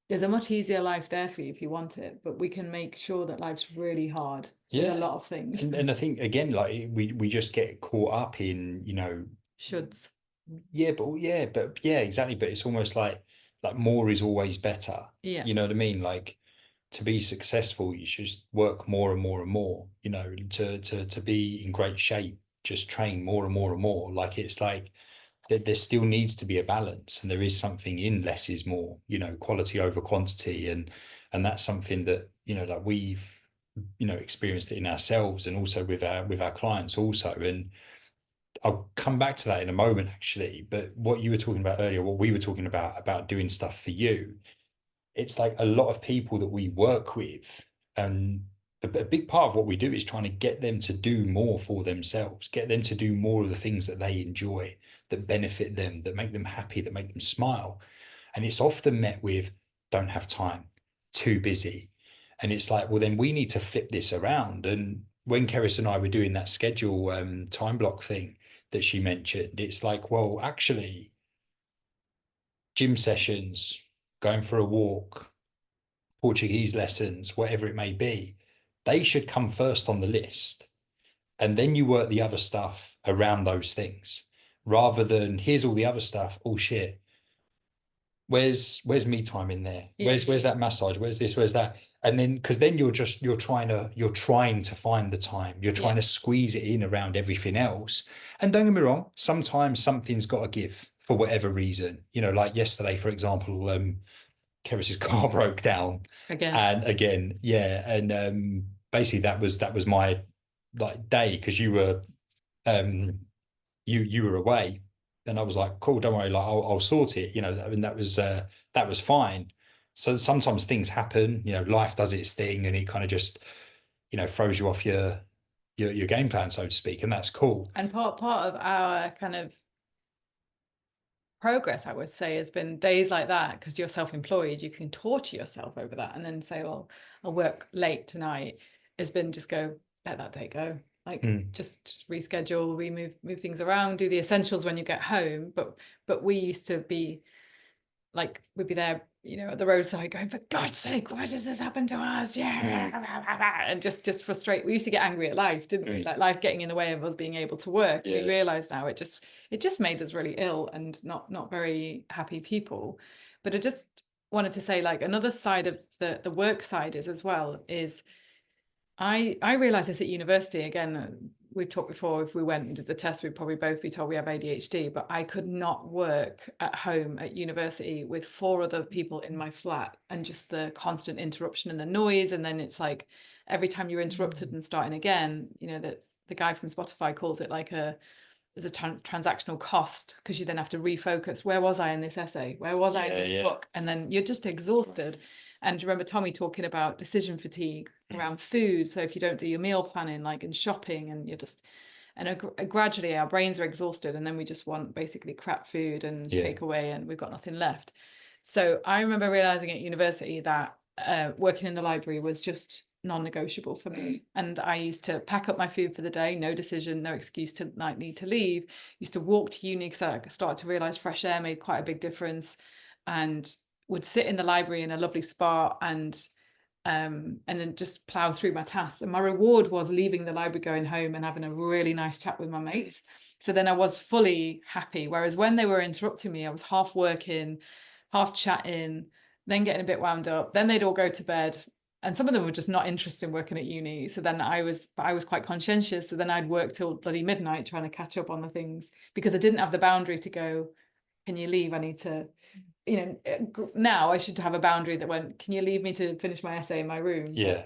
there's a much easier life there for you if you want it, but we can make sure that life's really hard with a lot of things. And I think again, like we just get caught up in, you know, shoulds. But exactly. But it's almost like more is always better. Yeah. You know what I mean? Like, to be successful, you should just work more and more and more. You know, to be in great shape, just train more and more and more. Like, it's like there still needs to be a balance, and there is something in less is more. You know, quality over quantity, and that's something that, you know, like we've, you know, experienced it in ourselves and also with our clients also. And I'll come back to that in a moment, actually. But what you were talking about earlier, what we were talking about doing stuff for you, it's like a lot of people that we work with, and a big part of what we do is trying to get them to do more for themselves, get them to do more of the things that they enjoy, that benefit them, that make them happy, that make them smile. And it's often met with, don't have time, too busy. And it's like, well, then we need to flip this around. And when Keris and I were doing that schedule time block thing that she mentioned, it's like, well, actually, gym sessions, going for a walk, Portuguese lessons, whatever it may be, they should come first on the list. And then you work the other stuff around those things, rather than here's all the other stuff. Oh shit. Where's me time in there? Where's that massage? Where's this? Where's that? And then, because then you're trying to find the time. You're trying to squeeze it in around everything else. And don't get me wrong, sometimes something's got to give for whatever reason. You know, like yesterday, for example, Keris's car broke down again. And basically that was my like day, because you were you were away, and I was like, cool, don't worry, like I'll sort it, you know. I mean, that was fine. So sometimes things happen, you know, life does its thing, and it kind of just, you know, throws you off your game plan, so to speak, and that's cool. And part of our kind of progress, I would say, has been days like that, because you're self-employed, you can torture yourself over that and then say, well, I'll work late tonight, has been just go, let that day go, like just reschedule, we move things around, do the essentials when you get home. But we used to be like, we'd be there, you know, at the roadside going, for God's sake, why does this happen to us? And just frustrate. We used to get angry at life, didn't we? Like life getting in the way of us being able to work. We realize now it just made us really ill and not very happy people. But I just wanted to say, like, another side of the work side is as well is I realized this at university. Again, we talked before, if we went and did the test, we'd probably both be told we have ADHD, but I could not work at home at university with 4 other people in my flat, and just the constant interruption and the noise. And then it's like every time you're interrupted and starting again, you know, that the guy from Spotify calls it like there's a transactional cost, because you then have to refocus. Where was I in this essay? Where was I in this book? And then you're just exhausted. And remember Tommy talking about decision fatigue around food. So if you don't do your meal planning, like in shopping, and you're just, and gradually our brains are exhausted, and then we just want basically crap food and takeaway, and we've got nothing left. So I remember realizing at university that working in the library was just non-negotiable for me. And I used to pack up my food for the day, no decision, no excuse to like need to leave. Used to walk to uni because I started to realize fresh air made quite a big difference, and would sit in the library in a lovely spot and then just plow through my tasks. And my reward was leaving the library, going home and having a really nice chat with my mates. So then I was fully happy. Whereas when they were interrupting me, I was half working, half chatting, then getting a bit wound up. Then they'd all go to bed. And some of them were just not interested in working at uni. So then I was quite conscientious. So then I'd work till bloody midnight trying to catch up on the things, because I didn't have the boundary to go, can you leave? I need to, now I should have a boundary that went, can you leave me to finish my essay in my room? Yeah.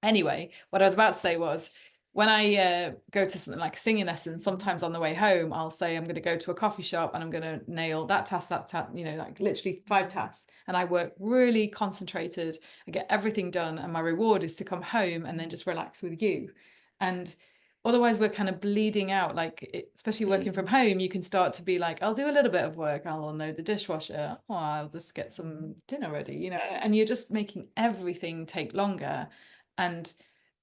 Anyway, what I was about to say was, when I go to something like a singing lesson, sometimes on the way home, I'll say I'm going to go to a coffee shop and I'm going to nail that task, like literally 5 tasks. And I work really concentrated. I get everything done. And my reward is to come home and then just relax with you. And otherwise we're kind of bleeding out, like, especially working from home, you can start to be like, I'll do a little bit of work. I'll unload the dishwasher. Or I'll just get some dinner ready, and you're just making everything take longer and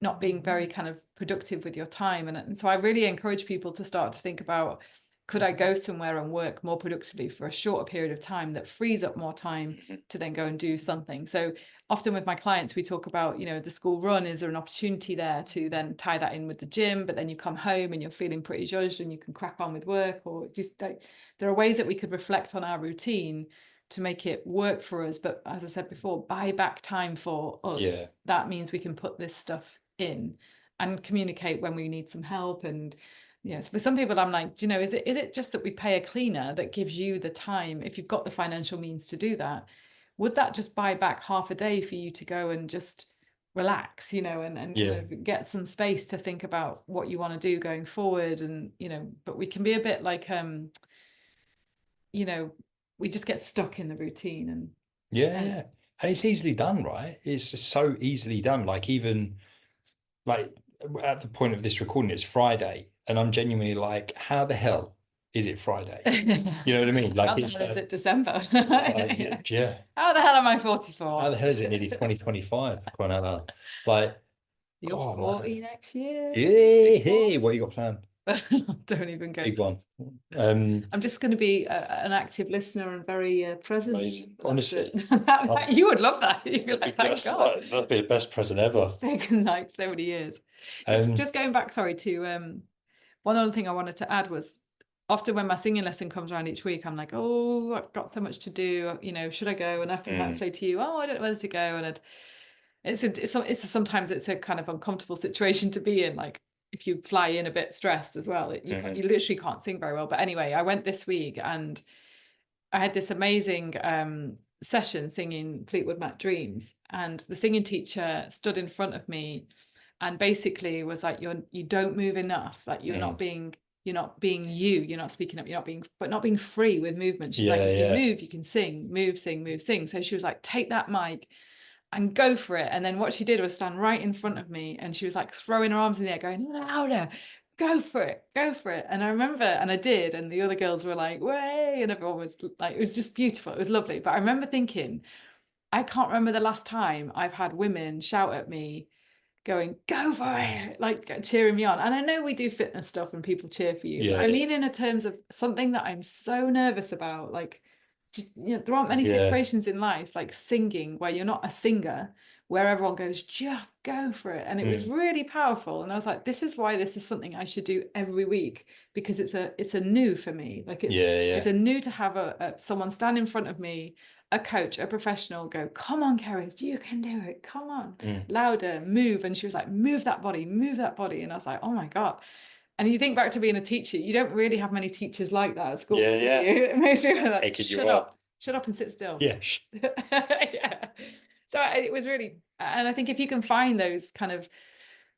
not being very kind of productive with your time. And so I really encourage people to start to think about, could I go somewhere and work more productively for a shorter period of time that frees up more time to then go and do something? So often with my clients, we talk about, the school run, is there an opportunity there to then tie that in with the gym, but then you come home and you're feeling pretty judged and you can crack on with work, or just like, there are ways that we could reflect on our routine to make it work for us. But as I said before, buy back time for us. Yeah. That means we can put this stuff in and communicate when we need some help. And so for some people, I'm like, is it just that we pay a cleaner that gives you the time, if you've got the financial means to do that? Would that just buy back half a day for you to go and just relax, and kind of get some space to think about what you want to do going forward? And but we can be a bit like we just get stuck in the routine. And and it's easily done, right? It's just so easily done. Like, even like at the point of this recording, it's Friday, and I'm genuinely like, how the hell is it Friday? You know what I mean? Like, how the hell is it December? Yeah. How the hell am I 44? How the hell is it nearly 2025? Quite out loud. Like, you're 40 next year. Yeah. Hey, what you got planned? Don't even go. Big one. I'm just going to be an active listener and very present. Amazing. Honestly, you would love that. You'd be like, thank God. That'd be the best present ever. It's taken like so many years. Just going back, sorry, to one other thing I wanted to add was, often when my singing lesson comes around each week, I'm like, oh, I've got so much to do. Should I go? And after that, say to you, oh, I don't know whether to go. And sometimes it's a kind of uncomfortable situation to be in. Like, if you fly in a bit stressed as well, you literally can't sing very well. But anyway, I went this week and I had this amazing session singing Fleetwood Mac Dreams, and the singing teacher stood in front of me and basically was like, you don't move enough. Like, you're not being you, you're not speaking up, not being free with movement. She's like, if you move, you can sing, move, sing, move, sing. So she was like, take that mic and go for it. And then what she did was stand right in front of me, and she was like throwing her arms in the air, going, louder, go for it, go for it. And I remember, and I did, and the other girls were like, way, and everyone was like, it was just beautiful, it was lovely. But I remember thinking, I can't remember the last time I've had women shout at me going, go for it, like cheering me on. And I know we do fitness stuff and people cheer for you, but I mean in terms of something that I'm so nervous about, like, there aren't many situations in life like singing where you're not a singer, where everyone goes, just go for it. And it was really powerful. And I was like, this is why this is something I should do every week, because it's a new for me. Like, it's a new to have someone stand in front of me, a coach, a professional, go, come on, Keris, you can do it, come on, louder, move. And she was like, move that body, move that body. And I was like, oh my God. And you think back to being a teacher, you don't really have many teachers like that at school. Most people are like, shut up and sit still. So it was really, and I think if you can find those kind of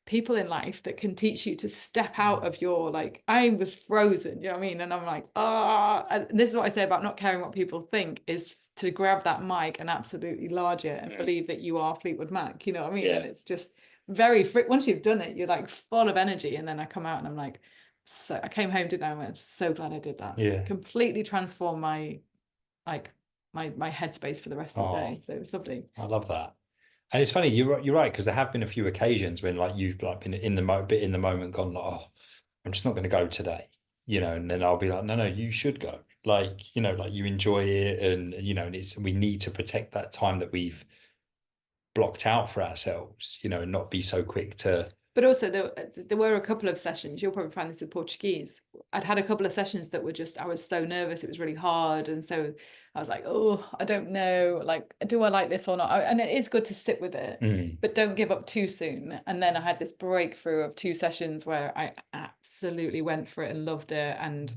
people in life that can teach you to step out of your, like, I was frozen, you know what I mean? And I'm like, and this is what I say about not caring what people think, is to grab that mic and absolutely large it and believe that you are Fleetwood Mac, you know what I mean? And it's just very free. Once you've done it, you're like full of energy. And then I come out and I'm like, so I came home today and I'm so glad I did that. Completely transformed my, like, my headspace for the rest of the day. So it's lovely. I love that. And it's funny, you're right, because there have been a few occasions when like you've like been in the moment gone like, oh, I'm just not going to go today, you know, and then I'll be like, no, you should go. Like, you know, like you enjoy it, and you know, and we need to protect that time that we've blocked out for ourselves, you know, and not be so quick to. But also there were a couple of sessions, you'll probably find this with Portuguese. I'd had a couple of sessions that were just, I was so nervous, it was really hard. And so I was like, oh, I don't know, like, do I like this or not? And it is good to sit with it, but don't give up too soon. And then I had this breakthrough of 2 sessions where I absolutely went for it and loved it and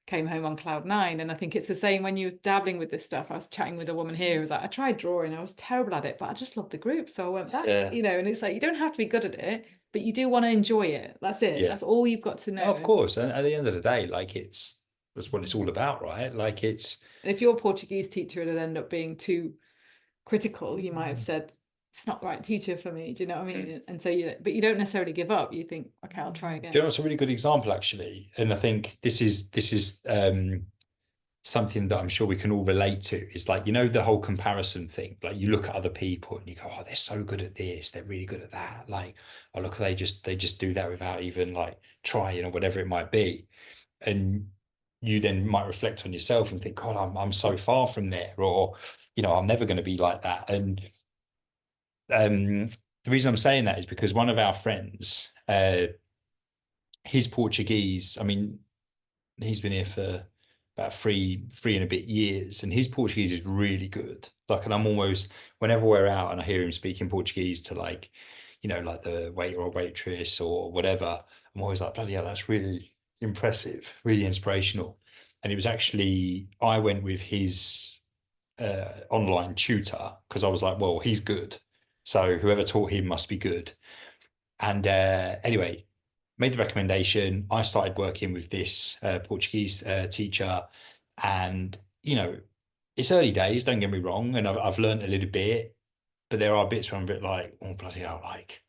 came home on cloud 9. And I think it's the same when you're dabbling with this stuff. I was chatting with a woman here who was like, I tried drawing, I was terrible at it, but I just loved the group, so I went back, you know. And it's like, you don't have to be good at it, but you do want to enjoy it. That's it. That's all you've got to know. Of course. And at the end of the day, like, that's what it's all about, right? Like, it's, if your Portuguese teacher had ended up being too critical, you might have said, it's not the right teacher for me. Do you know what I mean? And so but you don't necessarily give up. You think, okay, I'll try again. Do you know what's a really good example, actually? And I think this is something that I'm sure we can all relate to, is like, you know, the whole comparison thing. Like, you look at other people and you go, oh, they're so good at this, they're really good at that. Like, oh, look, they just do that without even like trying or whatever it might be. And you then might reflect on yourself and think, God, I'm so far from there, or, you know, I'm never going to be like that. And the reason I'm saying that is because one of our friends, his Portuguese, I mean, he's been here for about three and a bit years, and his Portuguese is really good. Like, and I'm almost, whenever we're out and I hear him speaking Portuguese to, like, you know, like the waiter or waitress or whatever, I'm always like, bloody hell, that's really impressive, really inspirational. And it was actually, I went with his online tutor because I was like, well, he's good, so whoever taught him must be good. And anyway, made the recommendation. I started working with this Portuguese teacher, and, you know, it's early days, don't get me wrong, and I've learned a little bit, but there are bits where I'm a bit like, oh, bloody hell, like,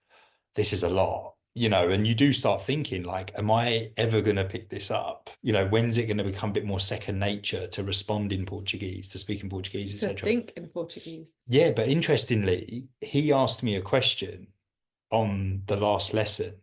this is a lot, you know. And you do start thinking, like, am I ever going to pick this up? You know, when's it going to become a bit more second nature to respond in Portuguese, to speak in Portuguese, etc. To think in Portuguese. Yeah, but interestingly, he asked me a question on the last lesson,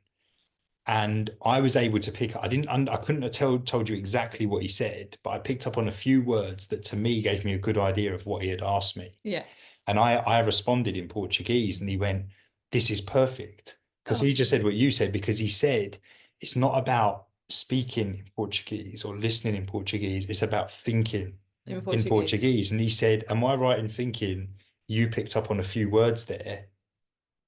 and I was able to pick up. I couldn't have told you exactly what he said, but I picked up on a few words that to me gave me a good idea of what he had asked me. Yeah. And I responded in Portuguese, and he went, this is perfect. Because he just said what you said, because he said, it's not about speaking in Portuguese or listening in Portuguese, it's about thinking in Portuguese. And he said, am I right in thinking you picked up on a few words there?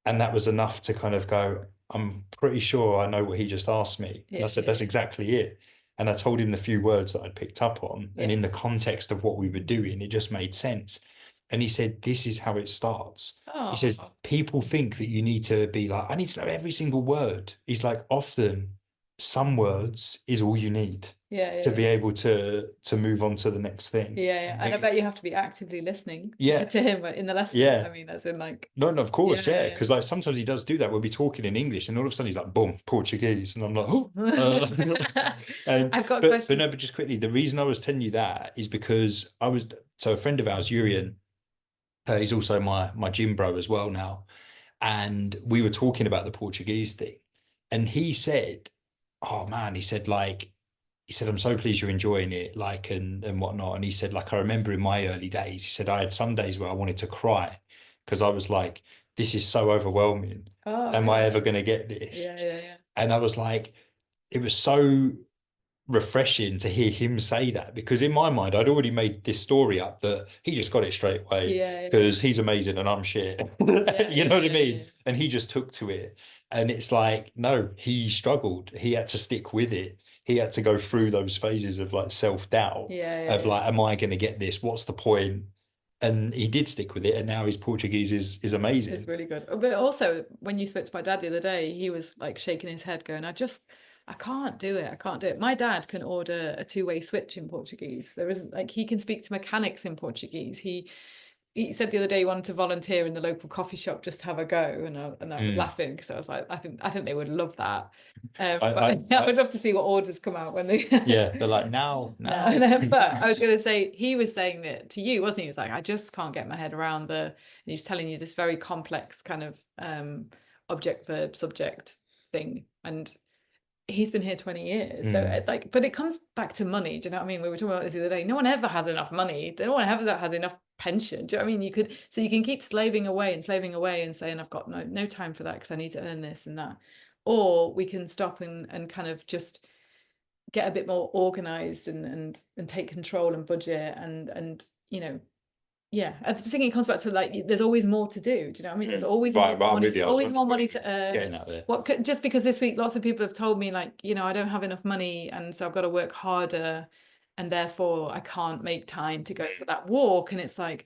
And that was enough to kind of go, I'm pretty sure I know what he just asked me. And I said, that's exactly it. And I told him the few words that I'd picked up on. And in the context of what we were doing, it just made sense. And he said, this is how it starts. He says, people think that you need to be like, I need to know every single word. He's like, often some words is all you need to be able to move on to the next thing. And I bet you have to be actively listening to him in the lesson. I mean, as in, like, no, of course, because like sometimes he does do that. We'll be talking in English and all of a sudden he's like, boom, Portuguese, and I'm like, oh. I've got a question. But just quickly, the reason I was telling you that is because a friend of ours, Urian, he's also my gym bro as well now, and we were talking about the Portuguese thing, and he said, oh man, he said, I'm so pleased you're enjoying it, like, and whatnot. And he said, like, I remember in my early days, he said, I had some days where I wanted to cry because I was like, this is so overwhelming. Am I ever going to get this? And I was like, it was so refreshing to hear him say that, because in my mind I'd already made this story up that he just got it straight away because he's amazing and I'm shit. You know what I mean? And he just took to it. And it's like, no, he struggled. He had to stick with it. He had to go through those phases of like self-doubt of like, am I going to get this? What's the point? and he did stick with it, and now his Portuguese is amazing. It's really good. But also, when you spoke to my dad the other day, he was like shaking his head, going, I can't do it. I can't do it. My dad can order a two-way switch in Portuguese. There isn't, like, he can speak to mechanics in Portuguese. He said the other day he wanted to volunteer in the local coffee shop just to have a go, and I was laughing because I was like, I think they would love that. But I would love to see what orders come out when they yeah, they're like now. But I was going to say, he was saying that to you, wasn't he? He was like, I just can't get my head around and he was telling you this very complex kind of object verb subject thing, and he's been here 20 years. So, like, but it comes back to money. Do you know what I mean? We were talking about this the other day. No one ever has enough money. No one ever has enough pension. Do you know what I mean? You can keep slaving away and saying, I've got no time for that because I need to earn this and that. Or we can stop and kind of just get a bit more organized and take control and budget and yeah, I just think it comes back to, like, there's always more to do. Do you know what I mean? There's always more money, always more money to earn. Getting out there. Just because this week lots of people have told me, like, I don't have enough money and so I've got to work harder and therefore I can't make time to go for that walk. And it's like,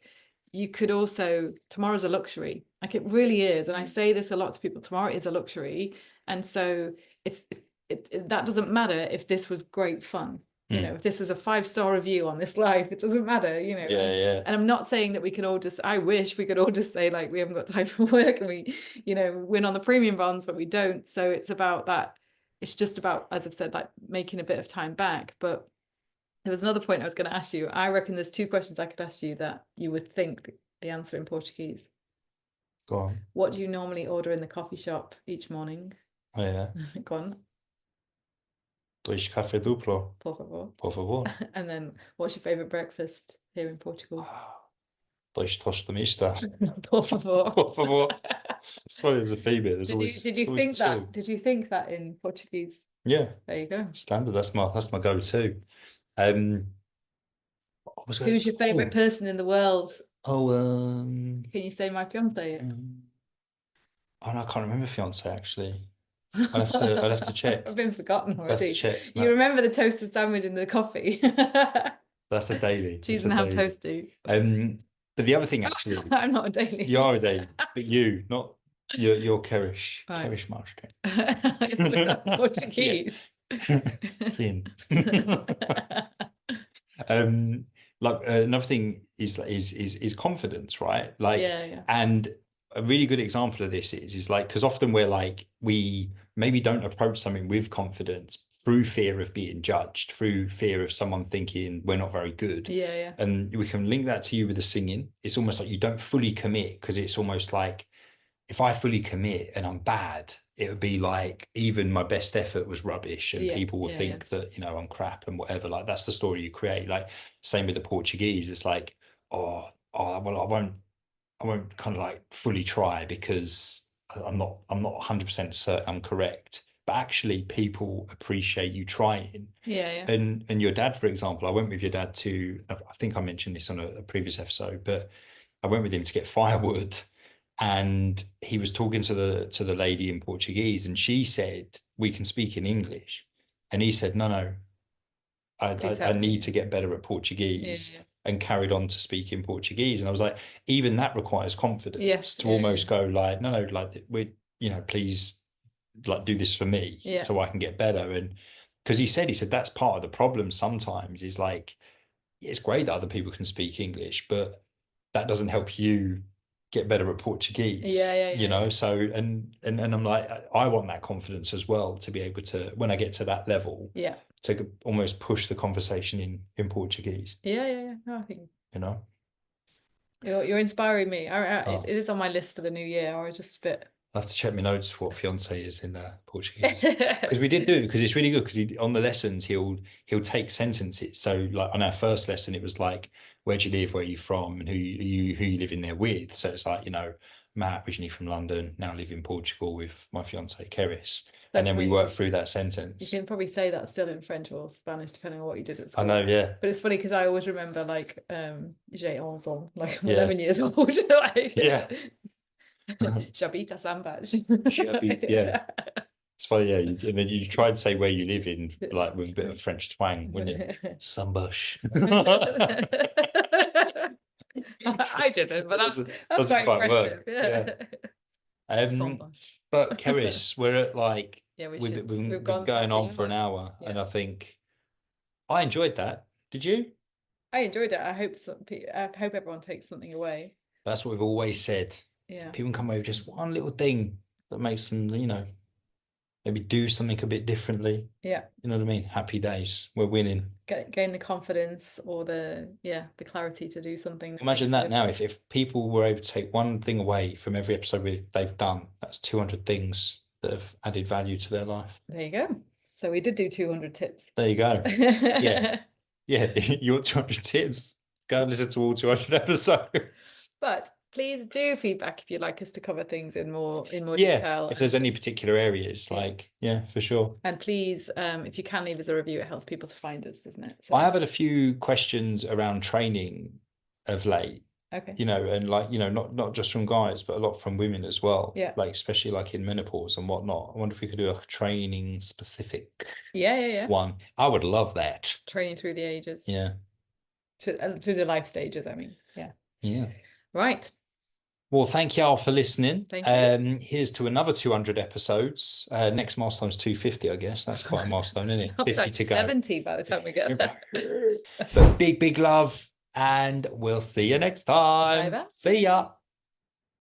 you could also, tomorrow's a luxury. Like, it really is. And I say this a lot to people, tomorrow is a luxury. And so that doesn't matter if this was great fun. If this was a 5-star review on this life, it doesn't matter, Yeah. And I'm not saying that we can all I wish we could all just say, like, we haven't got time for work and we, win on the premium bonds, but we don't. So it's about that. It's just about, as I've said, like, making a bit of time back. But there was another point I was going to ask you. I reckon there's 2 questions I could ask you that you would think the answer in Portuguese. Go on. What do you normally order in the coffee shop each morning? Oh, yeah. Go on. 2 café duplo. Por favor. Por favor. And then, what's your favorite breakfast here in Portugal? 2 tosta mista. Por favor. Por favor. It's funny, there's a female. Did you think that? Did you think that in Portuguese? Yeah. There you go. Standard. That's my go-to. Who's your favorite person in the world? Can you say my fiance? Oh no, I can't remember fiance actually. I'll have to check. I've been forgotten already. I'll have to check. You remember the toasted sandwich in the coffee? That's a daily. Cheese and ham toasty. But the other thing actually, I'm not a daily. You are a daily, but you're Keris. Right. Keris Marshton. Was that Portuguese? Thin. Like another thing is confidence, right? Like, yeah. And a really good example of this is like, because often we maybe don't approach something with confidence through fear of being judged, through fear of someone thinking we're not very good. Yeah. And we can link that to you with the singing. It's almost like you don't fully commit, because it's almost like, if I fully commit and I'm bad, it would be like even my best effort was rubbish, and people will think that, I'm crap and whatever. Like, that's the story you create. Like, same with the Portuguese. It's like, well, I won't kind of like fully try because I'm not 100% certain I'm correct. But actually, people appreciate you trying. Yeah. And your dad, for example, I went with your dad to, I think I mentioned this on a previous episode, but I went with him to get firewood. And he was talking to the lady in Portuguese, and she said, we can speak in English. And he said, no, I need to get better at Portuguese, and carried on to speak in Portuguese. And I was like, even that requires confidence to almost go like, no, like, we, please, like, do this for me so I can get better. And because he said that's part of the problem sometimes, is like, it's great that other people can speak English, but that doesn't help you get better at Portuguese. So and I'm like, I want that confidence as well, to be able to, when I get to that level, to almost push the conversation in Portuguese. No, I think you're inspiring me. It is on my list for the new year. Or just a bit. I have to check my notes for what fiance is in Portuguese, because we did do it, because it's really good, because on the lessons he'll take sentences. So like on our first lesson, it was like, where do you live, where are you from, and who you live in there with. So it's like, Matt, originally from London, now live in Portugal with my fiance Keris. And then we work through that sentence. You can probably say that still in French or Spanish, depending on what you did at school. I know, yeah. But it's funny because I always remember, like, j'ai 11 ans, like I'm 11 years old. Like, yeah. J'habite à Sambage. Yeah. It's funny, yeah. And then you try and say where you live in, like, with a bit of French twang, wouldn't you? Sambush. didn't, but that's doesn't quite quite impressive. work. Yeah. But Keris, we're at like yeah, we've we've been gone going past on the for an hour, Yeah. and I think I enjoyed that. Did you? I enjoyed it. I hope I hope everyone takes something away. That's what we've always said. Yeah. People come away with just one little thing that makes them, maybe do something a bit differently. Yeah. You know what I mean? Happy days. We're winning. Gain the confidence or the clarity to do something. Imagine that now. If people were able to take one thing away from every episode they've done, that's 200 things that have added value to their life. There you go. So we did do 200 tips. There you go. Yeah. Yeah. Your 200 tips. Go and listen to all 200 episodes. But please do feedback if you'd like us to cover things in more detail. If there's any particular areas, for sure. And please, if you can leave us a review, it helps people to find us, doesn't it? I have had a few questions around training of late. Okay. And not just from guys, but a lot from women as well. Yeah. Especially in menopause and whatnot. I wonder if we could do a training specific one. I would love that. Training through the ages. Yeah. Through the life stages, I mean. Yeah. Yeah. Right. Well, thank y'all for listening. Thank you. Here's to another 200 episodes. Next milestone's 250, I guess. That's quite a milestone, isn't it? 50 to go. 70 by the time we get there. But big love, and we'll see you next time. Bye-bye. See ya.